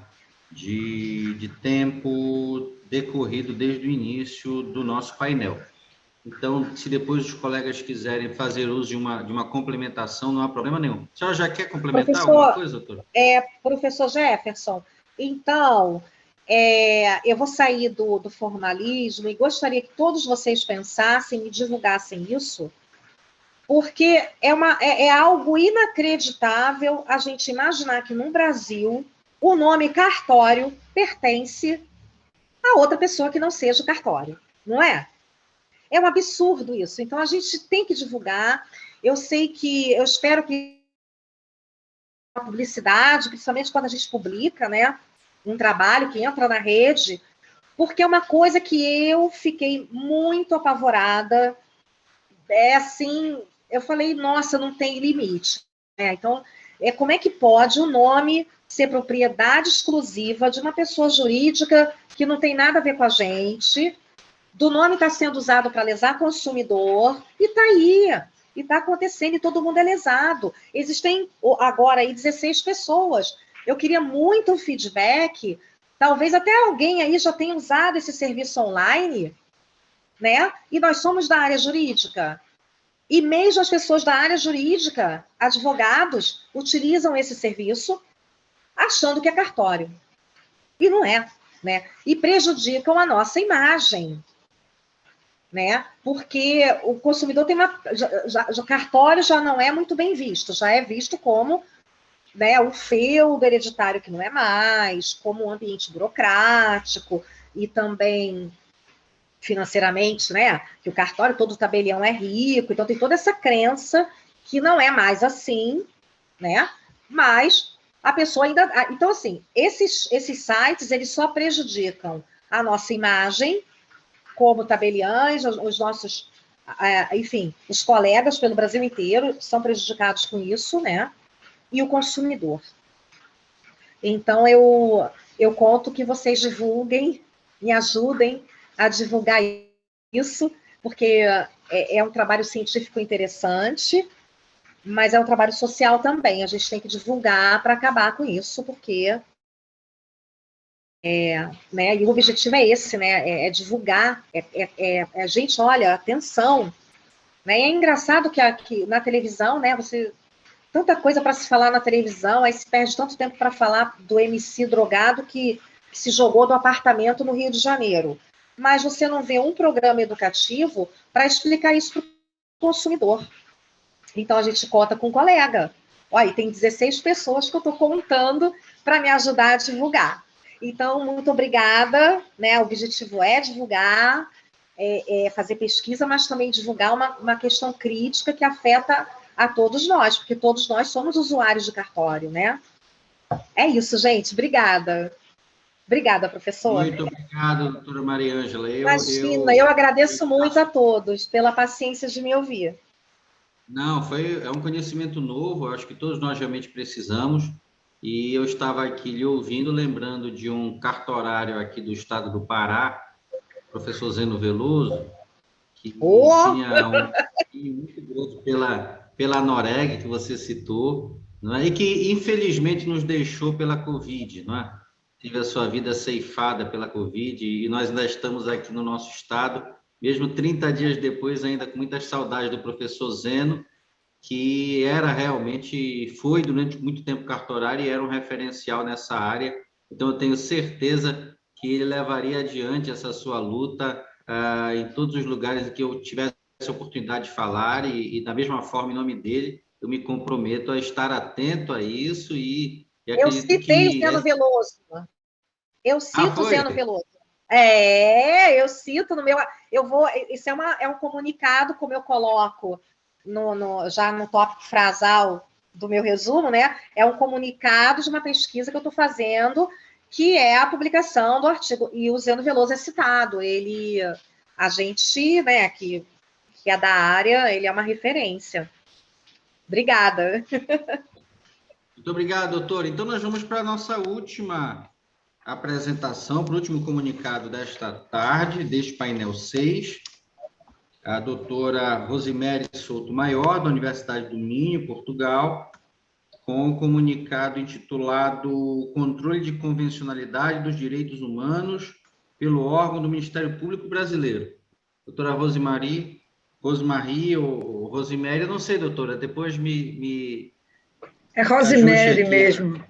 De tempo decorrido desde o início do nosso painel. Então, se depois os colegas quiserem fazer uso de uma complementação, não há problema nenhum. A senhora já quer complementar alguma coisa, doutora? Professor Jefferson, então, eu vou sair do formalismo e gostaria que todos vocês pensassem e divulgassem isso, porque é algo inacreditável a gente imaginar que no Brasil o nome cartório pertence a outra pessoa que não seja o cartório, não é? É um absurdo isso. Então, a gente tem que divulgar. Eu espero que a publicidade, principalmente quando a gente publica, né, um trabalho que entra na rede, porque é uma coisa que eu fiquei muito apavorada. Assim, eu falei, nossa, não tem limite. Então, como é que pode o nome ser propriedade exclusiva de uma pessoa jurídica que não tem nada a ver com a gente, do nome está sendo usado para lesar consumidor, e está aí, e está acontecendo, e todo mundo é lesado. Existem agora aí 16 pessoas. Eu queria muito um feedback, talvez até alguém aí já tenha usado esse serviço online, né? E nós somos da área jurídica. E mesmo as pessoas da área jurídica, advogados, utilizam esse serviço achando que é cartório. E não é, né? E prejudicam a nossa imagem, né? Porque o consumidor tem o cartório já não é muito bem visto, já é visto como, né, o feudo hereditário que não é mais, como um ambiente burocrático e também financeiramente, né, que o cartório, todo tabelião é rico, então tem toda essa crença que não é mais assim, né, mas a pessoa ainda... Então, assim, esses sites, eles só prejudicam a nossa imagem como tabeliães, os nossos, enfim, os colegas pelo Brasil inteiro são prejudicados com isso, né, e o consumidor. Então, eu conto que vocês divulguem, me ajudem a divulgar isso, porque é um trabalho científico interessante, mas é um trabalho social também. A gente tem que divulgar para acabar com isso, porque... né, e o objetivo é esse, né, é divulgar, gente, olha, atenção, né, e é engraçado que aqui na televisão, né, tanta coisa para se falar na televisão, aí se perde tanto tempo para falar do MC drogado que se jogou do apartamento no Rio de Janeiro, mas você não vê um programa educativo para explicar isso para o consumidor. Então a gente conta com um colega, olha, tem 16 pessoas que eu estou contando para me ajudar a divulgar. Então, muito obrigada, né? O objetivo é divulgar, fazer pesquisa, mas também divulgar uma questão crítica que afeta a todos nós, porque todos nós somos usuários de cartório, né? É isso, gente. Obrigada. Obrigada, professor. Muito obrigado, doutora Mariângela. Imagina, eu agradeço muito a todos pela paciência de me ouvir. Não, é um conhecimento novo, eu acho que todos nós realmente precisamos. E eu estava aqui lhe ouvindo, lembrando de um cartorário aqui do estado do Pará, professor Zeno Veloso, que tinha um carinho muito grande pela Noreg, que você citou, não é? E que, infelizmente, nos deixou pela Covid, não é? Teve a sua vida ceifada pela Covid, e nós ainda estamos aqui no nosso estado, mesmo 30 dias depois, ainda com muitas saudades do professor Zeno, que era realmente, foi durante muito tempo cartorário e era um referencial nessa área. Então, eu tenho certeza que ele levaria adiante essa sua luta em todos os lugares em que eu tivesse a oportunidade de falar e da mesma forma, em nome dele, eu me comprometo a estar atento a isso e Eu acredito citei o que... Zeno Veloso. Eu Ah, cito o foi? Zeno Veloso. Eu cito no meu. Isso é um comunicado, como eu coloco já no tópico frasal do meu resumo, né? É um comunicado de uma pesquisa que eu estou fazendo, que é a publicação do artigo. E o Zeno Veloso é citado. A gente, né, que é da área, ele é uma referência. Obrigada. Muito obrigado, doutor. Então, nós vamos para a nossa última apresentação, para o último comunicado desta tarde, deste painel 6. A doutora Rosimere Souto Maior, da Universidade do Minho, Portugal, com o comunicado intitulado Controle de Convencionalidade dos Direitos Humanos pelo órgão do Ministério Público Brasileiro. Doutora Rosemary ou Rosemary, eu não sei, doutora, depois É Rosemary mesmo.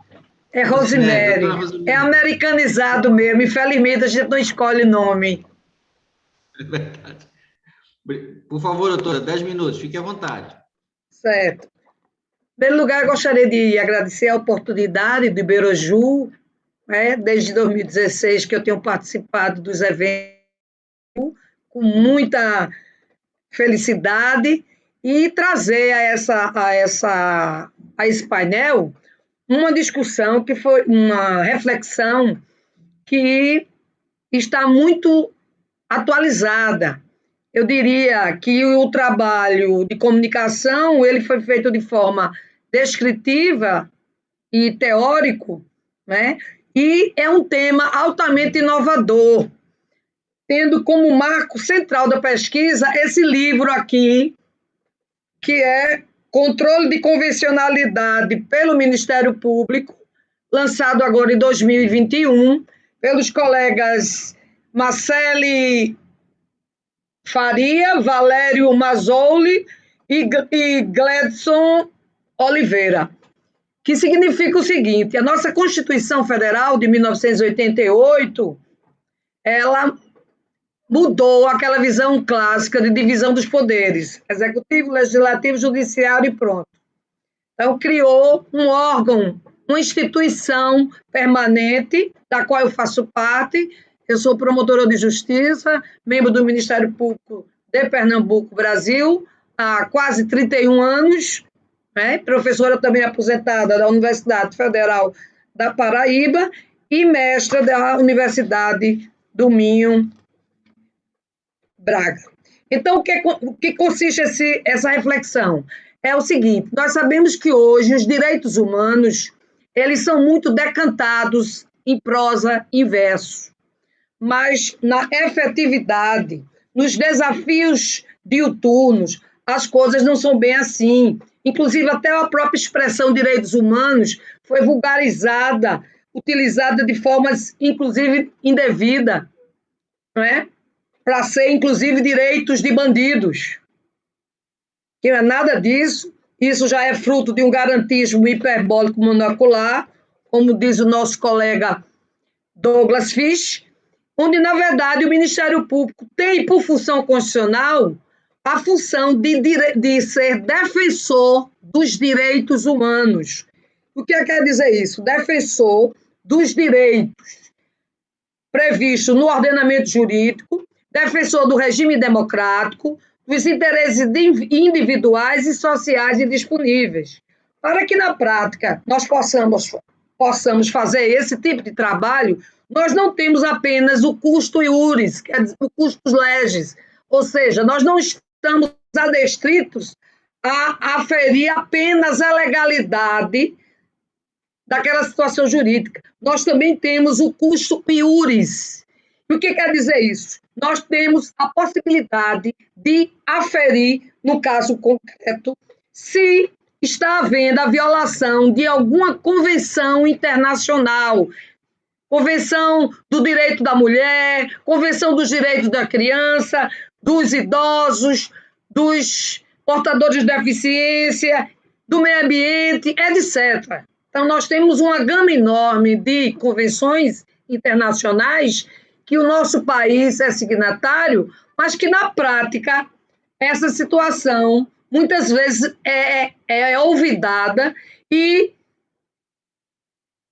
É Rosemary. É americanizado mesmo. Infelizmente, a gente não escolhe nome. É verdade. Por favor, doutora, 10 minutos, fique à vontade. Certo. Em primeiro lugar, eu gostaria de agradecer a oportunidade do Iberoju, né, desde 2016 que eu tenho participado dos eventos com muita felicidade e trazer a esse painel uma discussão que foi uma reflexão que está muito atualizada. Eu diria que o trabalho de comunicação ele foi feito de forma descritiva e teórico, né? E é um tema altamente inovador, tendo como marco central da pesquisa esse livro aqui, que é Controle de Convencionalidade pelo Ministério Público, lançado agora em 2021, pelos colegas Marcele Faria, Valério Mazzoli e Gledson Oliveira, que significa o seguinte: a nossa Constituição Federal de 1988, ela mudou aquela visão clássica de divisão dos poderes, executivo, legislativo, judiciário e pronto. Então, criou um órgão, uma instituição permanente, da qual eu faço parte. Eu sou promotora de justiça, membro do Ministério Público de Pernambuco, Brasil, há quase 31 anos, né? Professora também aposentada da Universidade Federal da Paraíba e mestra da Universidade do Minho, Braga. Então, o que consiste essa reflexão? É o seguinte: nós sabemos que hoje os direitos humanos eles são muito decantados em prosa e verso, mas na efetividade, nos desafios diuturnos, as coisas não são bem assim. Inclusive, até a própria expressão direitos humanos foi vulgarizada, utilizada de formas, inclusive, indevida, não é? Para ser, inclusive, direitos de bandidos. Que não é nada disso. Isso já é fruto de um garantismo hiperbólico monocular, como diz o nosso colega Douglas Fish, onde, na verdade, o Ministério Público tem, por função constitucional, a função de ser defensor dos direitos humanos. O que quer dizer isso? Defensor dos direitos previstos no ordenamento jurídico, defensor do regime democrático, dos interesses individuais e sociais indisponíveis, para que, na prática, nós possamos fazer esse tipo de trabalho. Nós não temos apenas o custo iuris, quer dizer, o custos legis, ou seja, nós não estamos adstritos a aferir apenas a legalidade daquela situação jurídica. Nós também temos o custo iuris. E o que quer dizer isso? Nós temos a possibilidade de aferir, no caso concreto, se está havendo a violação de alguma convenção internacional, Convenção do Direito da Mulher, Convenção dos Direitos da Criança, dos Idosos, dos portadores de deficiência, do meio ambiente, etc. Então, nós temos uma gama enorme de convenções internacionais que o nosso país é signatário, mas que, na prática, essa situação, muitas vezes, é olvidada e,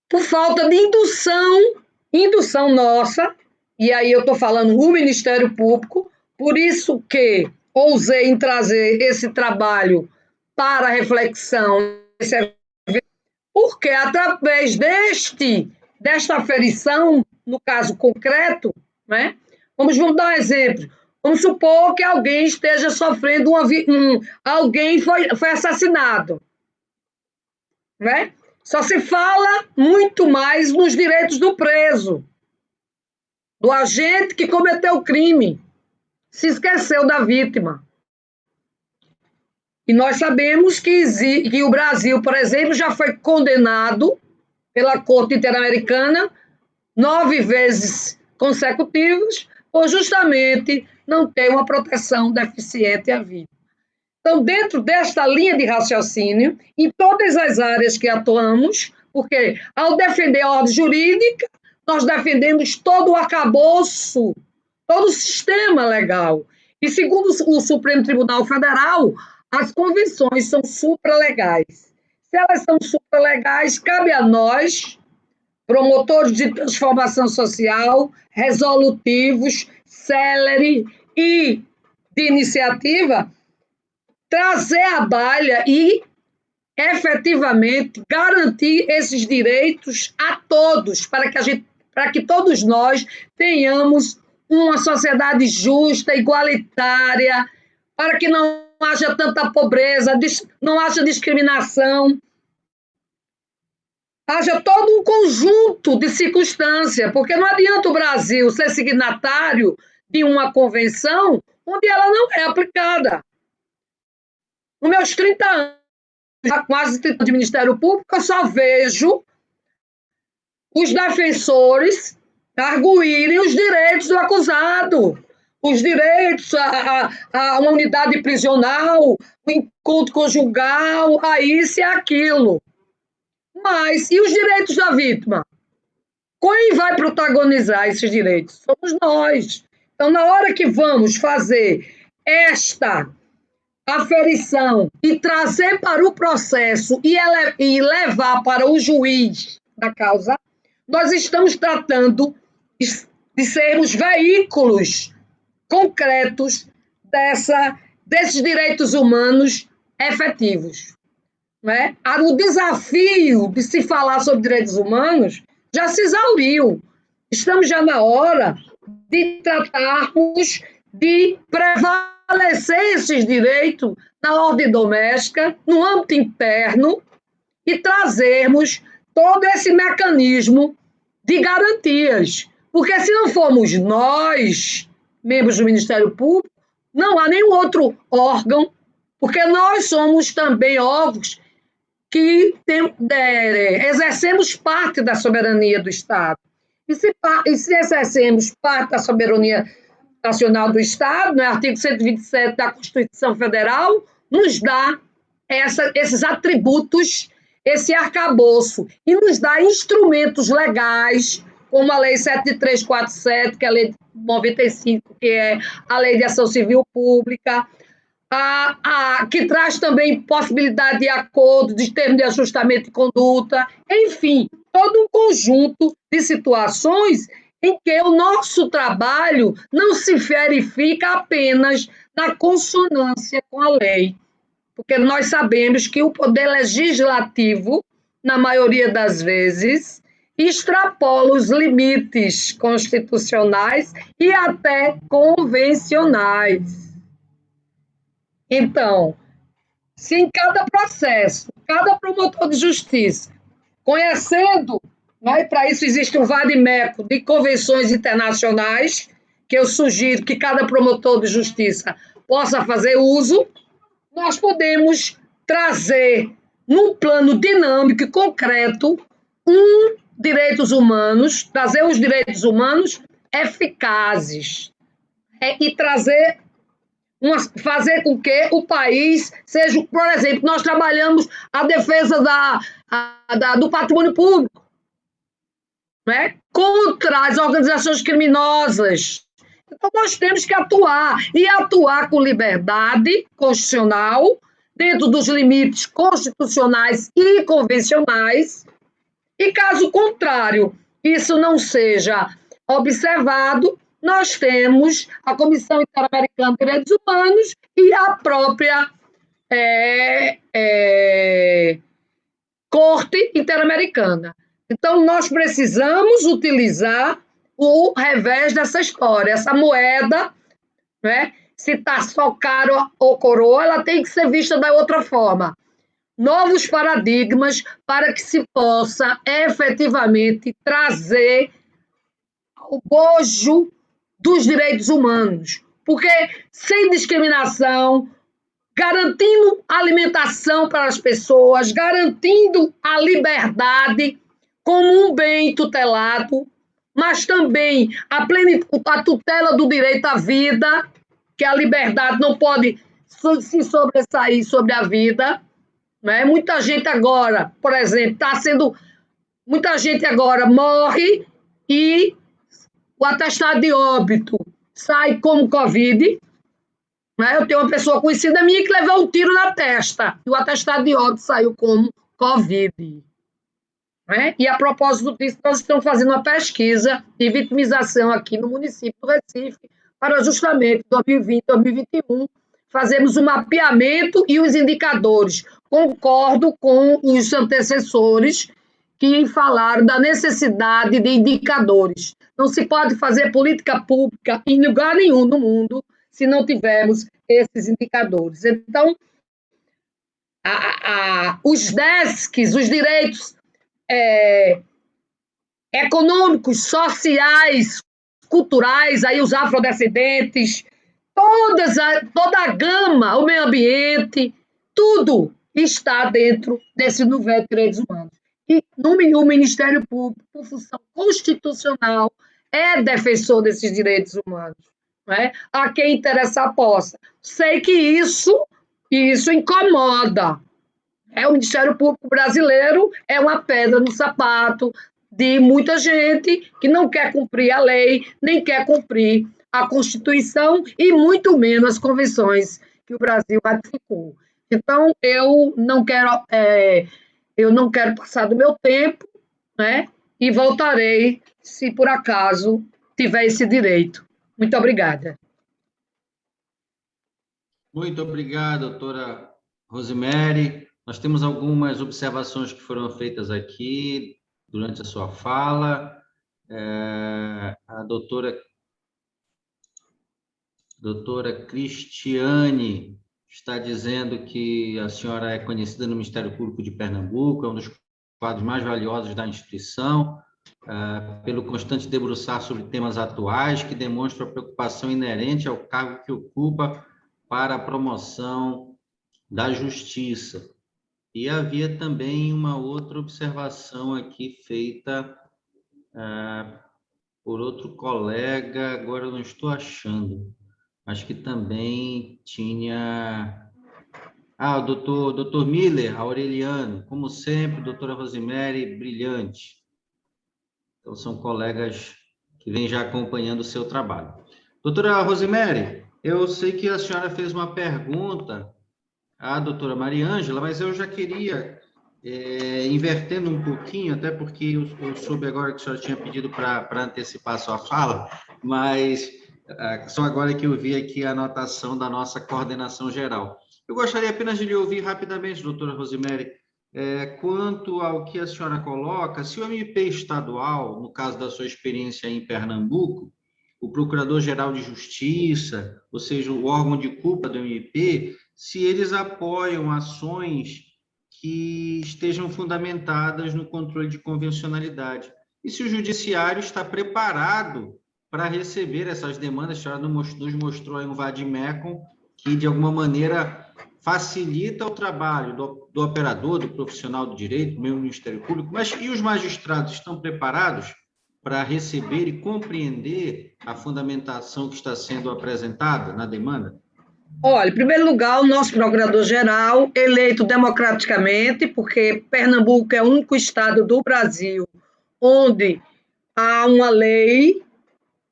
por falta de indução nossa, e aí eu estou falando do Ministério Público, por isso que ousei em trazer esse trabalho para reflexão, porque através desta aferição, no caso concreto, né, vamos dar um exemplo. Vamos supor que alguém esteja sofrendo alguém foi assassinado, né? Só se fala muito mais nos direitos do preso, do agente que cometeu o crime, se esqueceu da vítima. E nós sabemos que o Brasil, por exemplo, já foi condenado pela Corte Interamericana 9 vezes consecutivas por justamente não ter uma proteção deficiente à vida. Então, dentro desta linha de raciocínio, em todas as áreas que atuamos, porque ao defender a ordem jurídica, nós defendemos todo o arcabouço, todo o sistema legal. E, segundo o Supremo Tribunal Federal, as convenções são supralegais. Se elas são supralegais, cabe a nós, promotores de transformação social, resolutivos, célere e de iniciativa, trazer à baila e, efetivamente, garantir esses direitos a todos, para que todos nós tenhamos uma sociedade justa, igualitária, para que não haja tanta pobreza, não haja discriminação, haja todo um conjunto de circunstâncias, porque não adianta o Brasil ser signatário de uma convenção onde ela não é aplicada. Nos meus 30 anos, quase 30 de Ministério Público, eu só vejo os defensores arguírem os direitos do acusado, os direitos a uma unidade prisional, o encontro conjugal, a isso e aquilo. Mas, e os direitos da vítima? Quem vai protagonizar esses direitos? Somos nós. Então, na hora que vamos fazer esta aferição e trazer para o processo e levar para o juiz da causa, nós estamos tratando de sermos veículos concretos desses direitos humanos efetivos. Né? O desafio de se falar sobre direitos humanos já se exauriu. Estamos já na hora de tratarmos de prevalecer esses direitos na ordem doméstica, no âmbito interno, e trazermos todo esse mecanismo de garantias. Porque se não formos nós, membros do Ministério Público, não há nenhum outro órgão, porque nós somos também órgãos que exercemos parte da soberania do Estado. E se exercemos parte da soberania nacional do Estado, no artigo 127 da Constituição Federal, nos dá esses atributos, esse arcabouço, e nos dá instrumentos legais, como a Lei 7347, que é a Lei 95, que é a Lei de Ação Civil Pública, que traz também possibilidade de acordo, de termo de ajustamento de conduta, enfim, todo um conjunto de situações em que o nosso trabalho não se verifica apenas na consonância com a lei, porque nós sabemos que o poder legislativo, na maioria das vezes, extrapola os limites constitucionais e até convencionais. Então, se em cada processo, cada promotor de justiça, conhecendo, né, para isso existe um vade-mecum de convenções internacionais, que eu sugiro que cada promotor de justiça possa fazer uso, nós podemos trazer, num plano dinâmico e concreto, direitos humanos, trazer os direitos humanos eficazes e trazer fazer com que o país seja, por exemplo, nós trabalhamos a defesa do patrimônio público, né? Contra as organizações criminosas. Então, nós temos que atuar, e atuar com liberdade constitucional, dentro dos limites constitucionais e convencionais, e caso contrário, isso não seja observado, nós temos a Comissão Interamericana de Direitos Humanos e a própria Corte Interamericana. Então, nós precisamos utilizar o revés dessa história, essa moeda, né? Se está só caro ou coroa, ela tem que ser vista da outra forma. Novos paradigmas para que se possa efetivamente trazer o bojo dos direitos humanos, porque sem discriminação, garantindo alimentação para as pessoas, garantindo a liberdade como um bem tutelado, mas também a tutela do direito à vida, que a liberdade não pode se sobressair sobre a vida, né? Muita gente agora, por exemplo, muita gente agora morre e o atestado de óbito sai como Covid, né? Eu tenho uma pessoa conhecida minha que levou um tiro na testa e o atestado de óbito saiu como Covid. Né? E a propósito disso, nós estamos fazendo uma pesquisa de vitimização aqui no município do Recife, para justamente 2020, 2021, fazermos o mapeamento e os indicadores. Concordo com os antecessores que falaram da necessidade de indicadores. Não se pode fazer política pública em lugar nenhum no mundo se não tivermos esses indicadores. Então, os DESCs, os direitos econômicos, sociais, culturais, aí os afrodescendentes, toda a gama, o meio ambiente, tudo está dentro desse universo de direitos humanos. E o Ministério Público, por função constitucional, é defensor desses direitos humanos. Né? A quem interessar possa. Sei que isso incomoda. O Ministério Público brasileiro é uma pedra no sapato de muita gente que não quer cumprir a lei, nem quer cumprir a Constituição e muito menos as convenções que o Brasil ratificou. Então, eu não quero passar do meu tempo, né? E voltarei se por acaso tiver esse direito. Muito obrigada. Muito obrigado, doutora Rosemary. Nós temos algumas observações que foram feitas aqui durante a sua fala. A doutora Cristiane está dizendo que a senhora é conhecida no Ministério Público de Pernambuco, é um dos quadros mais valiosos da instituição, pelo constante debruçar sobre temas atuais que demonstram a preocupação inerente ao cargo que ocupa para a promoção da justiça. E havia também uma outra observação aqui feita por outro colega, agora eu não estou achando, mas que também tinha... o doutor Miller, Aureliano, como sempre, doutora Rosemary, brilhante. Então, são colegas que vêm já acompanhando o seu trabalho. Doutora Rosemary, eu sei que a senhora fez uma pergunta à doutora Mariângela, mas eu já queria, invertendo um pouquinho, até porque eu soube agora que a senhora tinha pedido para antecipar a sua fala, mas só agora que eu vi aqui a anotação da nossa coordenação geral. Eu gostaria apenas de lhe ouvir rapidamente, doutora Rosemary, quanto ao que a senhora coloca, se o MP estadual, no caso da sua experiência em Pernambuco, o Procurador-Geral de Justiça, ou seja, o órgão de culpa do MP, se eles apoiam ações que estejam fundamentadas no controle de convencionalidade. E se o Judiciário está preparado para receber essas demandas. A senhora nos mostrou aí um vademecum que, de alguma maneira, facilita o trabalho do operador, do profissional do direito, do mesmo Ministério Público, mas e os magistrados estão preparados para receber e compreender a fundamentação que está sendo apresentada na demanda? Olha, em primeiro lugar, o nosso procurador-geral, eleito democraticamente, porque Pernambuco é o único estado do Brasil onde há uma lei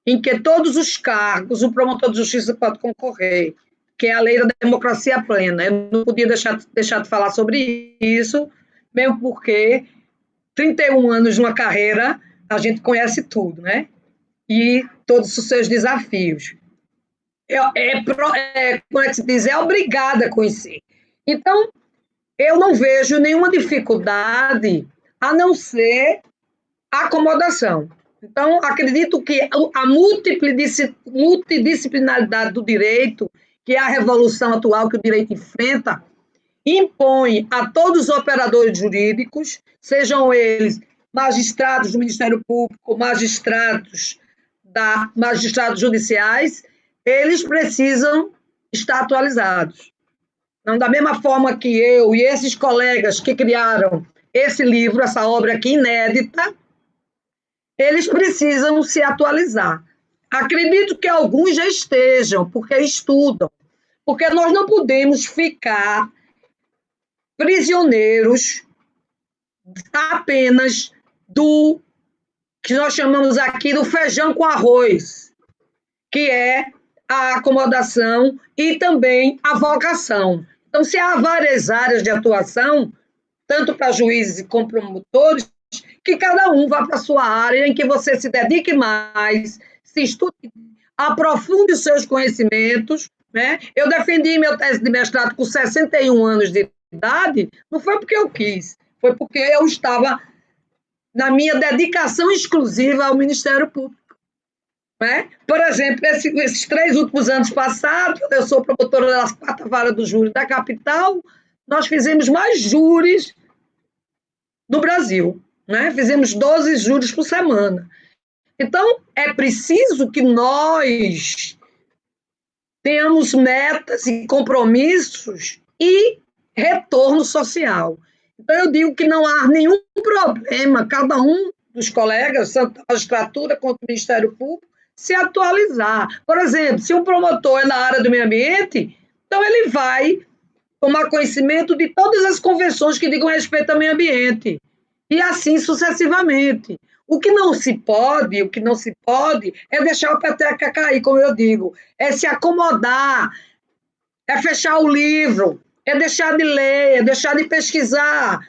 em que todos os cargos o promotor de justiça pode concorrer, que é a lei da democracia plena. Eu não podia deixar de falar sobre isso, mesmo porque 31 anos numa carreira, a gente conhece tudo, né? E todos os seus desafios. Como é que se diz? É obrigada a conhecer. Então, eu não vejo nenhuma dificuldade a não ser a acomodação. Então, acredito que a multidisciplinaridade do direito, que é a revolução atual que o direito enfrenta, impõe a todos os operadores jurídicos, sejam eles magistrados do Ministério Público, magistrados judiciais, eles precisam estar atualizados. Não, da mesma forma que eu e esses colegas que criaram esse livro, essa obra aqui inédita, eles precisam se atualizar. Acredito que alguns já estejam, porque estudam, porque nós não podemos ficar prisioneiros apenas do que nós chamamos aqui do feijão com arroz, que é a acomodação e também a vocação. Então, se há várias áreas de atuação, tanto para juízes como promotores, que cada um vá para a sua área em que você se dedique mais, se estude, aprofunde os seus conhecimentos, né? Eu defendi meu tese de mestrado com 61 anos de idade, não foi porque eu quis, foi porque eu estava na minha dedicação exclusiva ao Ministério Público. Né? Por exemplo, esses 3 últimos anos passados, eu sou promotora da 4ª Vara do Júri da capital, nós fizemos mais júris no Brasil. Né? Fizemos 12 júris por semana. Então, é preciso que nós tenhamos metas e compromissos e retorno social. Então, eu digo que não há nenhum problema, cada um dos colegas, tanto a magistratura quanto o Ministério Público, se atualizar. Por exemplo, se um promotor é na área do meio ambiente, então ele vai tomar conhecimento de todas as convenções que digam respeito ao meio ambiente, e assim sucessivamente. O que não se pode é deixar a peteca cair, como eu digo, é se acomodar, é fechar o livro, é deixar de ler, é deixar de pesquisar.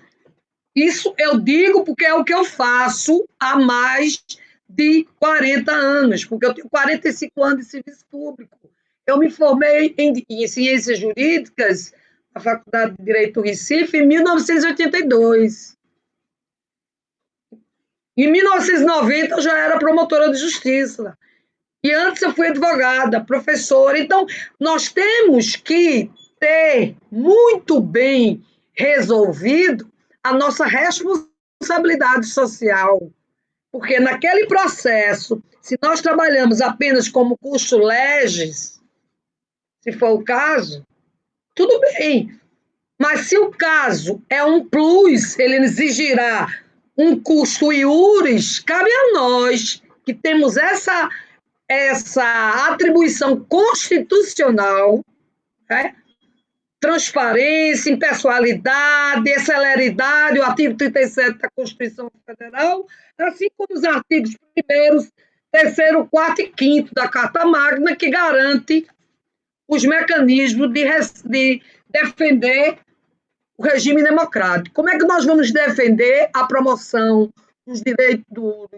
Isso eu digo porque é o que eu faço há mais de 40 anos, porque eu tenho 45 anos de serviço público. Eu me formei em Ciências Jurídicas na Faculdade de Direito do Recife em 1982. Em 1990, eu já era promotora de justiça. E antes eu fui advogada, professora. Então, nós temos que ter muito bem resolvido a nossa responsabilidade social. Porque naquele processo, se nós trabalhamos apenas como custo legis, se for o caso, tudo bem. Mas se o caso é um plus, ele exigirá um custo iuris, cabe a nós, que temos essa atribuição constitucional, né? Transparência, impessoalidade, celeridade, o artigo 37 da Constituição Federal, assim como os artigos 1º, 3º, 4º e 5º da Carta Magna, que garante os mecanismos de defender o regime democrático. Como é que nós vamos defender a promoção dos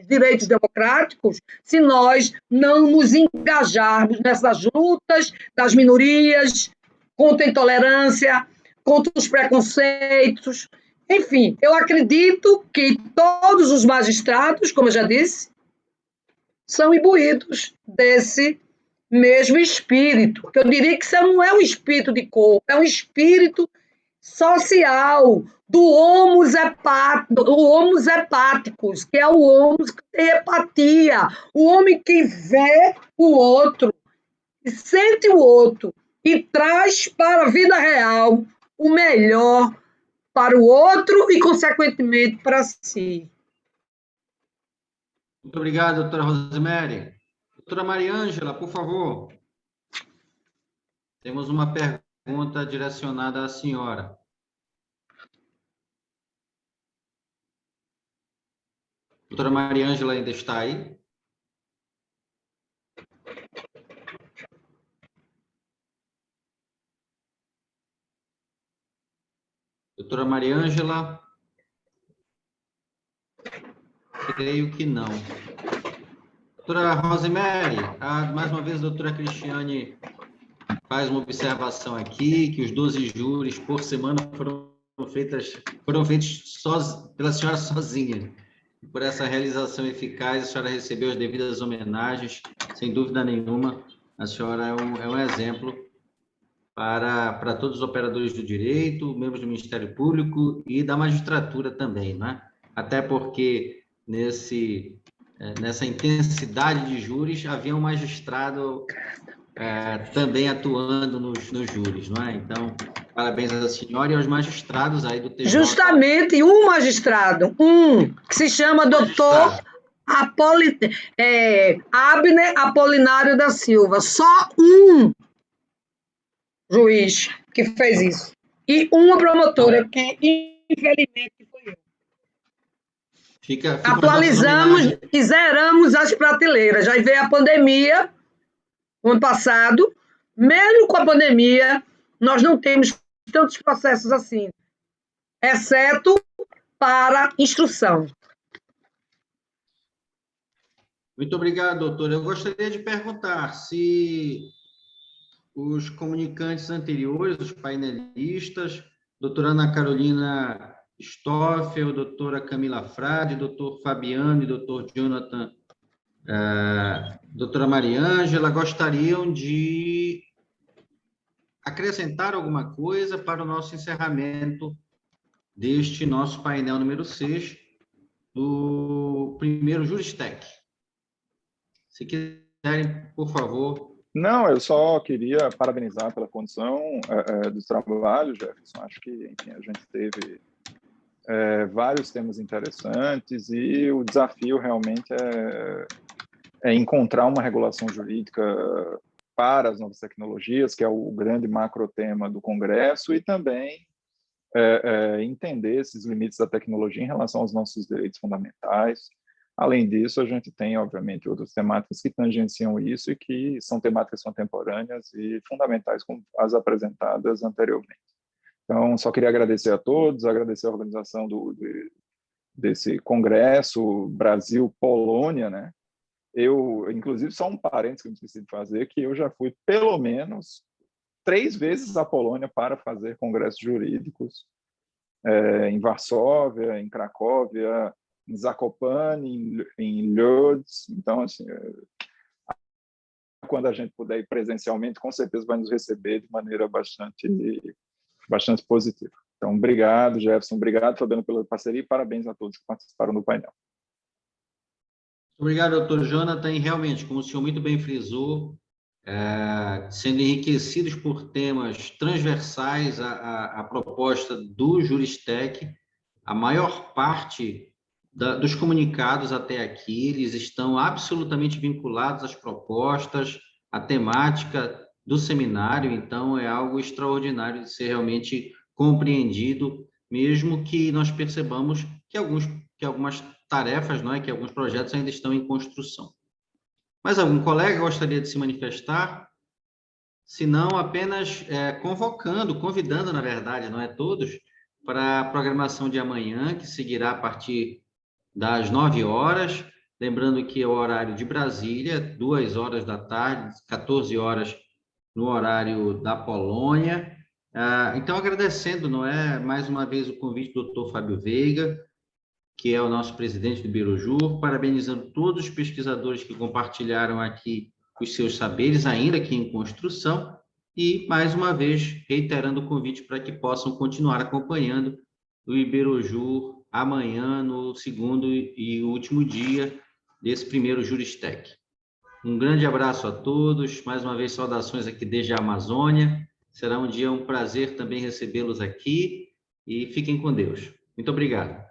direitos democráticos se nós não nos engajarmos nessas lutas das minorias, contra a intolerância, contra os preconceitos? Enfim, eu acredito que todos os magistrados, como eu já disse, são imbuídos desse mesmo espírito. Eu diria que isso não é um espírito de corpo, é um espírito social, do homus hepáticos, que é o homus que tem empatia, o homem que vê o outro, e sente o outro, e traz para a vida real o melhor para o outro e, consequentemente, para si. Muito obrigado, doutora Rosemary. Doutora Mariângela, por favor. Temos uma pergunta direcionada à senhora. Doutora Maria Ângela ainda está aí? Doutora Maria Ângela? Creio que não. Doutora Rosemary, mais uma vez a doutora Cristiane faz uma observação aqui, que os 12 júris por semana foram feitos pela senhora sozinha. Por essa realização eficaz, a senhora recebeu as devidas homenagens, sem dúvida nenhuma, a senhora é um exemplo para todos os operadores do direito, membros do Ministério Público e da magistratura também, né? Até porque nessa intensidade de júris havia um magistrado também atuando nos júris, não é? Então, parabéns à senhora e aos magistrados aí do TJ. Justamente um magistrado, que se chama doutor Abner Apolinário da Silva. Só um juiz que fez isso. E uma promotora, que infelizmente foi eu. Atualizamos e zeramos as prateleiras. Já veio a pandemia, ano passado. Mesmo com a pandemia, nós não temos tantos processos assim, exceto para instrução. Muito obrigado, doutora. Eu gostaria de perguntar se os comunicantes anteriores, os painelistas, doutora Ana Carolina Stoffel, doutora Camila Frade, doutor Fabiano e doutor Jonathan, doutora Maria Ângela, gostariam de acrescentar alguma coisa para o nosso encerramento deste nosso painel número 6 do primeiro Juristec. Se quiserem, por favor. Não, eu só queria parabenizar pela condição dos trabalhos, Jefferson. Acho que, enfim, a gente teve vários temas interessantes e o desafio realmente é encontrar uma regulação jurídica para as novas tecnologias, que é o grande macro tema do Congresso, e também entender esses limites da tecnologia em relação aos nossos direitos fundamentais. Além disso, a gente tem, obviamente, outras temáticas que tangenciam isso e que são temáticas contemporâneas e fundamentais, como as apresentadas anteriormente. Então, só queria agradecer a todos, agradecer a organização desse Congresso Brasil-Polônia, né? Eu, inclusive, só um parênteses que eu esqueci de fazer, que eu já fui pelo menos 3 vezes à Polônia para fazer congressos jurídicos, em Varsóvia, em Cracóvia, em Zakopane, em Lodz. Então, assim, quando a gente puder ir presencialmente, com certeza vai nos receber de maneira bastante positiva. Então, obrigado, Jefferson, obrigado, Fabiano, pela parceria e parabéns a todos que participaram do painel. Obrigado, doutor Jonathan. E realmente, como o senhor muito bem frisou, sendo enriquecidos por temas transversais à proposta do Juristec, a maior parte dos comunicados até aqui, eles estão absolutamente vinculados às propostas, à temática do seminário, então é algo extraordinário de ser realmente compreendido, mesmo que nós percebamos que algumas tarefas, não é, que alguns projetos ainda estão em construção. Mais algum colega gostaria de se manifestar? Se não, apenas convidando, na verdade, não é todos, para a programação de amanhã, que seguirá a partir das 9 horas, lembrando que é o horário de Brasília, 2 horas da tarde, 14 horas no horário da Polônia. Então, agradecendo, não é, mais uma vez o convite do doutor Fábio Veiga, que é o nosso presidente do Birojur, parabenizando todos os pesquisadores que compartilharam aqui os seus saberes, ainda aqui em construção, e, mais uma vez, reiterando o convite para que possam continuar acompanhando o Birojur amanhã, no segundo e último dia desse primeiro Juristec. Um grande abraço a todos, mais uma vez saudações aqui desde a Amazônia, será um prazer também recebê-los aqui, e fiquem com Deus. Muito obrigado.